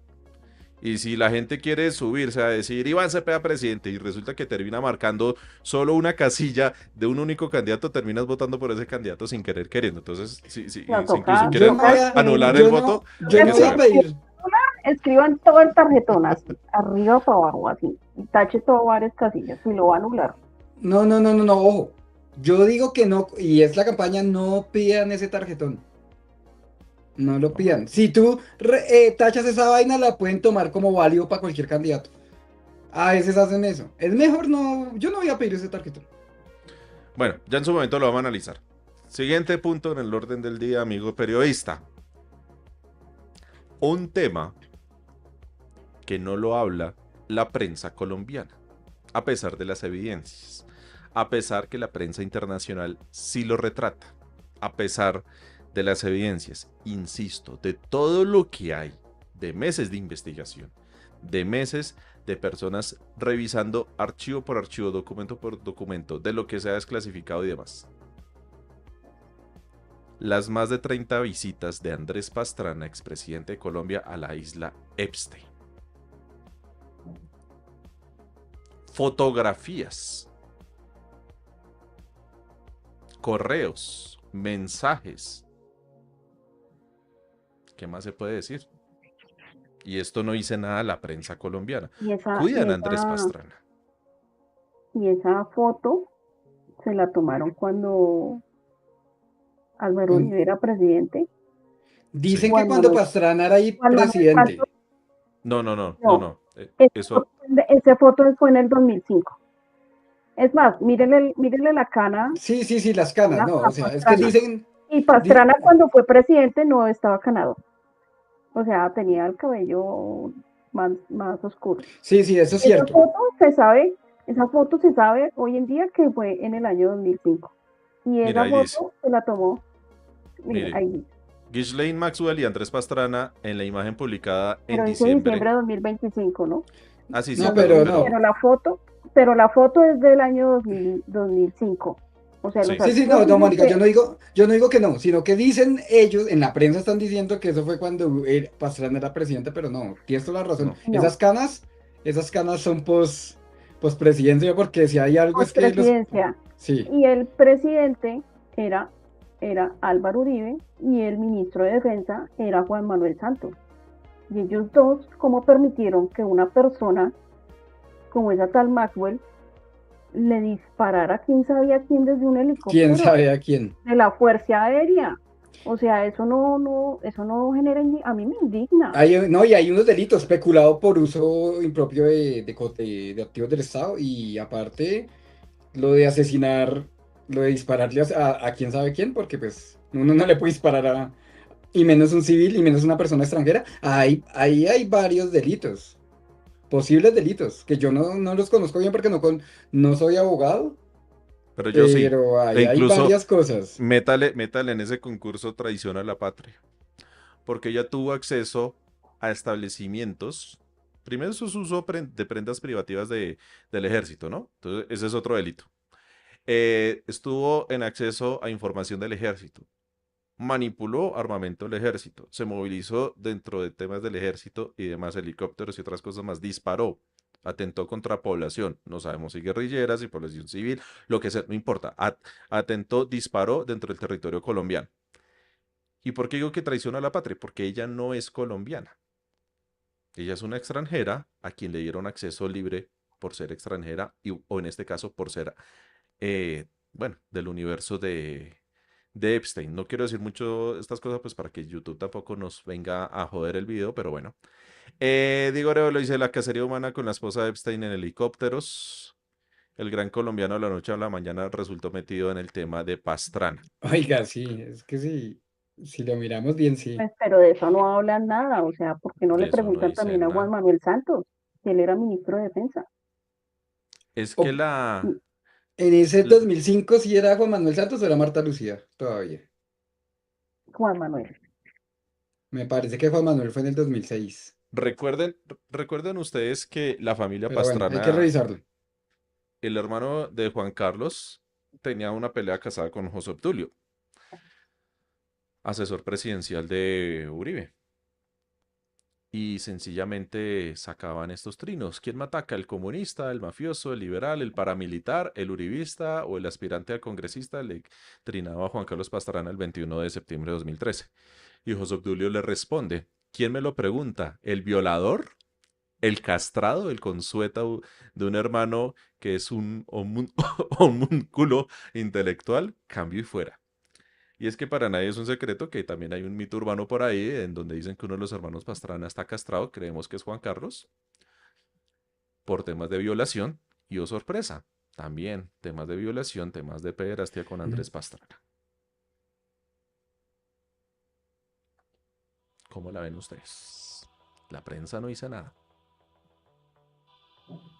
Y si la gente quiere subirse a decir Iván Cepeda presidente y resulta que termina marcando solo una casilla de un único candidato, terminas votando por ese candidato sin querer queriendo. Entonces, No, incluso toca, Yo quieren no voy toca a, anular el yo voto, no, yo que no se voy a haga. pedir. escriban todo el tarjetón así, arriba para abajo así, y tache todo varias casillas y lo va a anular. No, ojo. Yo digo que no, y es la campaña, no pidan ese tarjetón. No lo pidan. Si tú tachas esa vaina, la pueden tomar como válido para cualquier candidato. A veces hacen eso. Es mejor no, yo no voy a pedir ese tarjetón. Bueno, ya en su momento lo vamos a analizar. Siguiente punto en el orden del día, amigo periodista. Un tema que no lo habla la prensa colombiana, a pesar de las evidencias, a pesar que la prensa internacional sí lo retrata, a pesar de las evidencias, insisto, de todo lo que hay, de meses de investigación, de meses de personas revisando archivo por archivo, documento por documento, de lo que se ha desclasificado y demás. Las más de 30 visitas de Andrés Pastrana, expresidente de Colombia, a la isla Epstein. Fotografías, correos, mensajes. ¿Qué más se puede decir? Y esto no dice nada la prensa colombiana. Cuidan a Andrés Pastrana. Y esa foto se la tomaron cuando Álvaro Uribe era presidente. Dicen Sí. que cuando Pastrana era ahí Juan Manuel presidente. Santos, No. Eso. esa foto fue en el 2005. Es más, mírenle la cana. Sí, las canas, no, A o sea, es que Pastrana. dicen, Y Pastrana cuando fue presidente no estaba canado. O sea, tenía el cabello más oscuro. sí, eso es cierto. Esa foto se sabe hoy en día que fue en el año 2005. Y Mire, esa ahí foto dice. se la tomó, mire, Mire, ahí dice. Ghislaine Maxwell y Andrés Pastrana en la imagen publicada en Pero dice diciembre de 2025, ¿no? Ah, sí, No, perdón, pero no. Pero la foto es del año 2005. O sea, Sí. Sí, no, Mónica, yo no digo que no, sino que dicen ellos, en la prensa están diciendo que eso fue cuando Pastrana era presidente, pero no, tienes toda la razón. No. Esas canas son presidencia, porque si hay algo es que los... Presidencia. Sí. Y el presidente era Álvaro Uribe y el ministro de Defensa era Juan Manuel Santos. Y ellos dos, ¿cómo permitieron que una persona como esa tal Maxwell le disparara a quién sabía quién desde un helicóptero? ¿Quién sabe a quién? De la Fuerza Aérea. O sea, eso no genera, a mí me indigna. Y hay unos delitos, especulado por uso impropio de activos del Estado, y aparte lo de asesinar, lo de dispararle a quién sabe quién, porque pues uno no le puede disparar y menos un civil, y menos una persona extranjera. Ahí hay varios delitos, posibles delitos, que yo no los conozco bien porque no soy abogado, Pero yo sí. pero E hay incluso varias cosas. métale en ese concurso Traición a la Patria. Porque ella tuvo acceso a establecimientos. Primero, eso es uso de prendas privativas del ejército, ¿no? Entonces, ese es otro delito. Estuvo en acceso a información del ejército. Manipuló armamento del ejército. Se movilizó dentro de temas del ejército y demás helicópteros y otras cosas más. Disparó. Atentó contra población. No sabemos si guerrilleras, si población civil, lo que sea, no importa. Atentó, disparó dentro del territorio colombiano. ¿Y por qué digo que traiciona a la patria? Porque ella no es colombiana. Ella es una extranjera a quien le dieron acceso libre por ser extranjera o en este caso por ser, del universo de Epstein. No quiero decir mucho estas cosas pues para que YouTube tampoco nos venga a joder el video, pero bueno. Diego Arevalo dice la cacería humana con la esposa de Epstein en helicópteros. El gran colombiano de la noche a la mañana resultó metido en el tema de Pastrana. Oiga, sí, es que sí, si lo miramos bien, sí. Pues, pero de eso no hablan nada, o sea, ¿por qué no De le eso no preguntan también dicen a Juan nada. Manuel Santos, que él era ministro de Defensa? Es que En ese L- 2005 sí era Juan Manuel Santos o era Marta Lucía, todavía. Juan Manuel. Me parece que Juan Manuel fue en el 2006. Recuerden ustedes que la familia Pero bueno, hay que Pastrana, revisarlo. el hermano de Juan Carlos, tenía una pelea casada con José Obdulio, asesor presidencial de Uribe. Y sencillamente sacaban estos trinos. ¿Quién me ataca? ¿El comunista, el mafioso, el liberal, el paramilitar, el uribista o el aspirante a congresista? Le trinaba a Juan Carlos Pastrana el 21 de septiembre de 2013. Y José Obdulio le responde, ¿quién me lo pregunta? ¿El violador? ¿El castrado? ¿El consueto de un hermano que es un homúnculo intelectual? Cambio y fuera. Y es que para nadie es un secreto que también hay un mito urbano por ahí en donde dicen que uno de los hermanos Pastrana está castrado, creemos que es Juan Carlos, por temas de violación. Y oh sorpresa, también temas de violación, temas de pederastia con Andrés Pastrana. ¿Cómo la ven ustedes? La prensa no dice nada.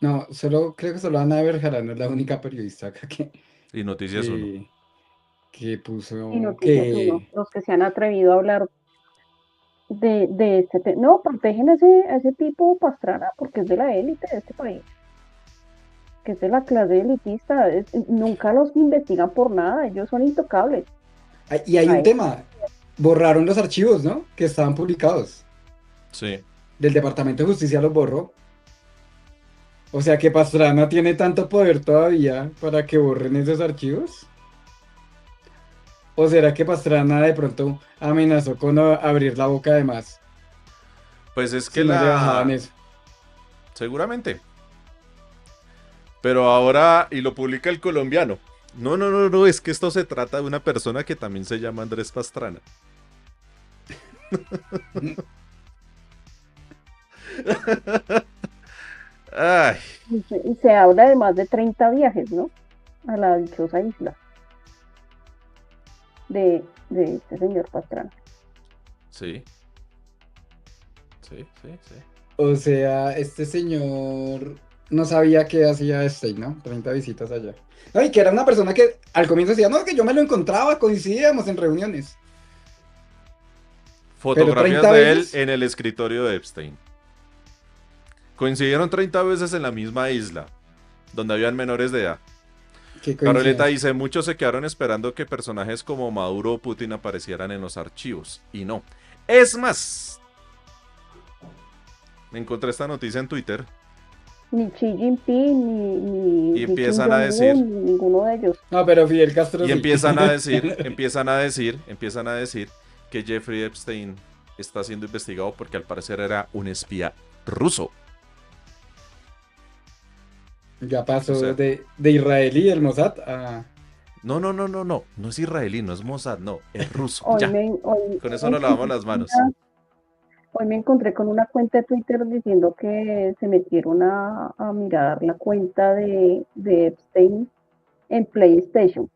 No, creo que solo Ana Berjarano es la única periodista acá Y Noticias 1. que, que Y puso Noticias Uno, que... los que se han atrevido a hablar de este tema. No, protegen a ese tipo Pastrana porque es de la élite de este país, que es de la clase elitista. Nunca los investigan por nada, ellos son intocables. Y hay A un él, tema, borraron los archivos, ¿no? Que estaban publicados. Sí. Del Departamento de Justicia los borró. O sea que Pastrana tiene tanto poder todavía para que borren esos archivos. ¿O será que Pastrana de pronto amenazó con abrir la boca de más Pues es que si no le bajaban eso? Seguramente. Pero ahora, y lo publica el colombiano. No, no, no, no, es que esto se trata de una persona que también se llama Andrés Pastrana. Ay, y se habla de más de 30 viajes, ¿no? A la dichosa isla de este señor Pastrana. sí. Sí, sí, sí. O sea, este señor no sabía qué hacía este, ¿no? 30 visitas allá. No, y que era una persona que al comienzo decía, no, que yo me lo encontraba, coincidíamos en reuniones. Pero Fotografías 30 de él veces, en el escritorio de Epstein. Coincidieron 30 veces en la misma isla, donde habían menores de edad. qué Caroleta coincidencia. dice, muchos se quedaron esperando que personajes como Maduro o Putin aparecieran en los archivos. Y no. Es más, me encontré esta noticia en Twitter Ni Xi Jinping, y ni Kim empiezan a decir, Jong-un, ni ninguno de ellos. No, pero Fidel Castro y sí. empiezan a decir que Jeffrey Epstein está siendo investigado porque al parecer era un espía ruso. Ya O pasó sea, de israelí el Mossad a... no, no, no, no, no, no es israelí, no es Mossad, no, es ruso. Hoy Ya, me, hoy, con hoy eso me nos lavamos encontré las con manos. hoy me encontré con una cuenta de Twitter diciendo que se metieron a mirar la cuenta de Epstein en PlayStation.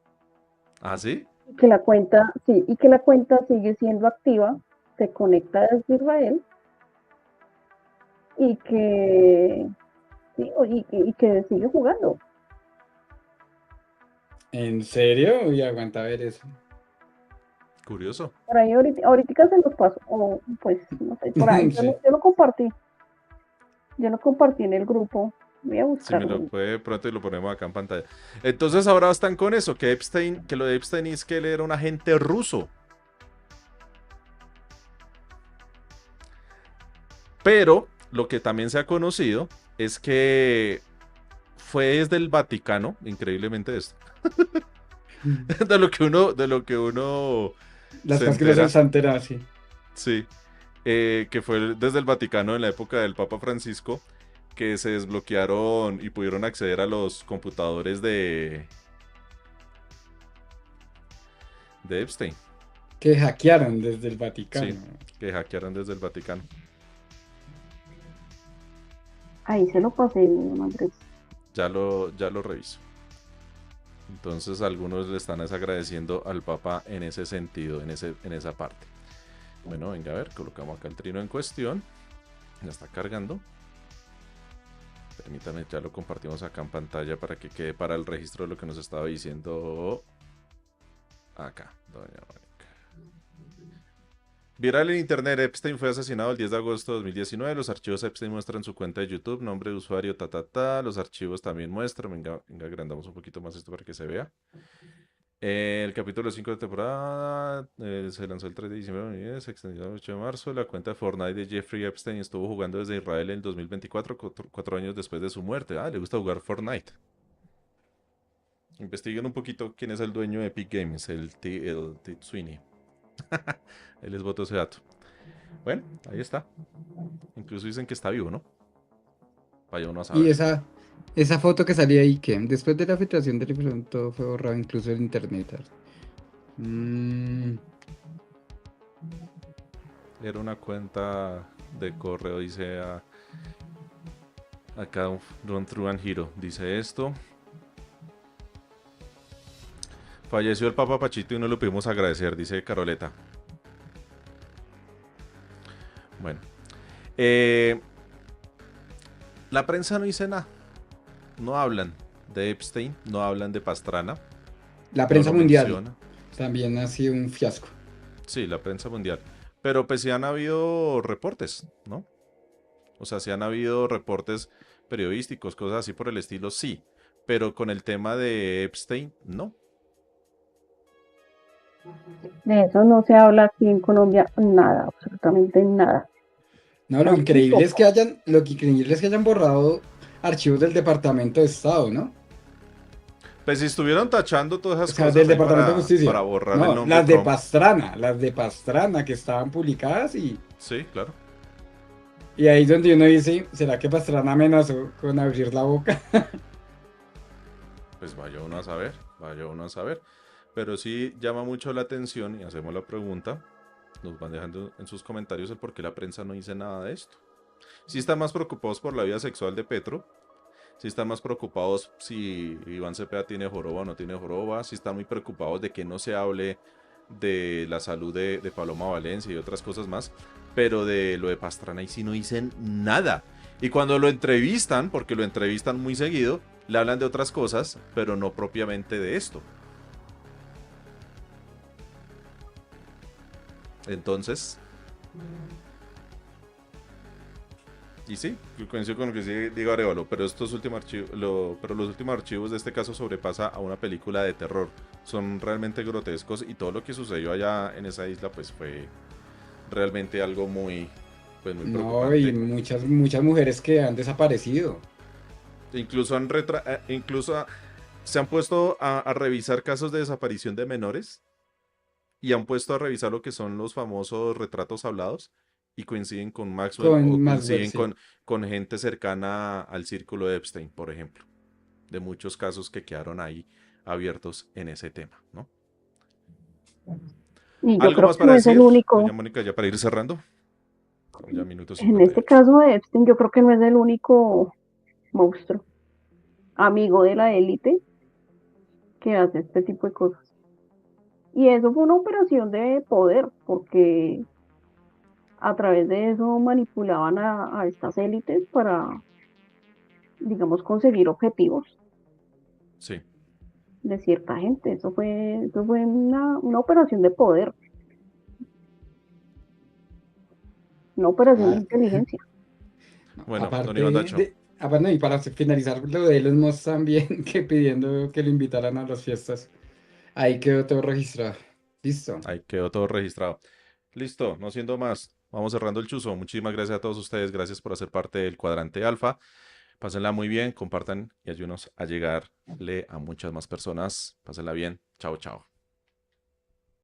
¿Ah, sí? Que la cuenta, sí, y que la cuenta sigue siendo activa, se conecta desde Israel y que, sí, y que sigue jugando. ¿En serio? Uy, aguanta ver eso. Curioso. Por ahí ahorita se los paso, o pues no sé, por ahí Sí. yo lo compartí en el grupo, voy a Si me lo buscarlo. puede pronto y lo ponemos acá en pantalla. Entonces ahora están con eso, que Epstein, que lo de Epstein es que él era un agente ruso. Pero lo que también se ha conocido es que fue desde el Vaticano, increíblemente esto, de lo que uno Las se cosas que no entera, se entera, sí. sí, que fue desde el Vaticano en la época del Papa Francisco, que se desbloquearon y pudieron acceder a los computadores de Epstein, Que hackearon desde el sí, Vaticano. que hackearon desde el Vaticano. Ahí se lo pasé, don Andrés. Ya lo reviso. Entonces algunos le están desagradeciendo al Papa en ese sentido, en esa parte. Bueno, venga a ver, colocamos acá el trino en cuestión. Ya está cargando. Permítame, ya lo compartimos acá en pantalla para que quede para el registro de lo que nos estaba diciendo acá, doña Mónica. Viral en internet, Epstein fue asesinado el 10 de agosto de 2019. Los archivos Epstein muestran su cuenta de YouTube, nombre de usuario, Los archivos también muestran. Venga, agrandamos un poquito más esto para que se vea. El capítulo 5 de temporada se lanzó el 3 de diciembre, se extendió el 8 de marzo. La cuenta de Fortnite de Jeffrey Epstein estuvo jugando desde Israel en 2024, 4 años después de su muerte. Ah, le gusta jugar Fortnite. Investiguen un poquito quién es el dueño de Epic Games, el T. Sweeney. Él les votó ese dato. Bueno, ahí está. Incluso dicen que está vivo, ¿no? Vaya uno a Y saber. esa foto que salía ahí, que después de la filtración del libro, todo fue borrado, incluso el internet. Era una cuenta de correo, dice acá Run Through and Hero. Dice esto. Falleció el Papa Pachito y no lo pudimos agradecer, dice Caroleta. Bueno. La prensa no dice nada. No hablan de Epstein, no hablan de Pastrana. La No prensa lo mundial menciona. también ha sido un fiasco. Sí, la prensa mundial. Pero pues sí han habido reportes, ¿no? O sea, sí han habido reportes periodísticos, cosas así por el estilo, sí. Pero con el tema de Epstein, no. De eso no se habla aquí en Colombia, nada, absolutamente nada. No, lo increíble es que hayan borrado archivos del Departamento de Estado, ¿no? Pues si estuvieron tachando todas O esas sea, cosas del ahí Departamento de para Justicia. borrar el No, nombre Trump. las de Pastrana que estaban publicadas Sí, claro. y ahí es donde uno dice, ¿será que Pastrana amenazó con abrir la boca? Pues vaya uno a saber, vaya uno a saber. Pero sí llama mucho la atención y hacemos la pregunta. Nos van dejando en sus comentarios el por qué la prensa no dice nada de esto. Si están más preocupados por la vida sexual de Petro, si están más preocupados si Iván Cepeda tiene joroba o no tiene joroba, si están muy preocupados de que no se hable de la salud de Paloma Valencia y otras cosas más, pero de lo de Pastrana y si no dicen nada. Y cuando lo entrevistan, porque lo entrevistan muy seguido, le hablan de otras cosas, pero no propiamente de esto. Entonces, y sí, yo coincido con lo que digo Arevalo, pero estos últimos archivos, pero los últimos archivos de este caso sobrepasa a una película de terror. Son realmente grotescos y todo lo que sucedió allá en esa isla, pues fue realmente algo muy, pues muy No, y preocupante. muchas mujeres que han desaparecido. Incluso se han puesto a revisar casos de desaparición de menores y han puesto a revisar lo que son los famosos retratos hablados y coinciden con Maxwell o Con Maswell, coinciden sí. con gente cercana al círculo de Epstein, por ejemplo, de muchos casos que quedaron ahí abiertos en ese tema, ¿no? Y yo ¿Algo creo más que para no es el decir, doña único, Mónica, ya para ir cerrando? Ya minuto en este 58. caso de Epstein, yo creo que no es el único monstruo, amigo de la élite que hace este tipo de cosas. Y eso fue una operación de poder, porque a través de eso manipulaban a estas élites para, digamos, conseguir objetivos Sí. de cierta gente. Eso fue una operación de poder, una operación de Ah, inteligencia. no, Bueno, don Iván Dacho. bueno, y para finalizar lo de Elon Musk también, que pidiendo que lo invitaran a las fiestas, ahí quedó todo registrado. Listo. Ahí quedó todo registrado. Listo, no siendo más, vamos cerrando el chuzo. Muchísimas gracias a todos ustedes, gracias por hacer parte del cuadrante alfa. Pásenla muy bien, compartan y ayúdenos a llegarle a muchas más personas. Pásenla bien. Chao, chao.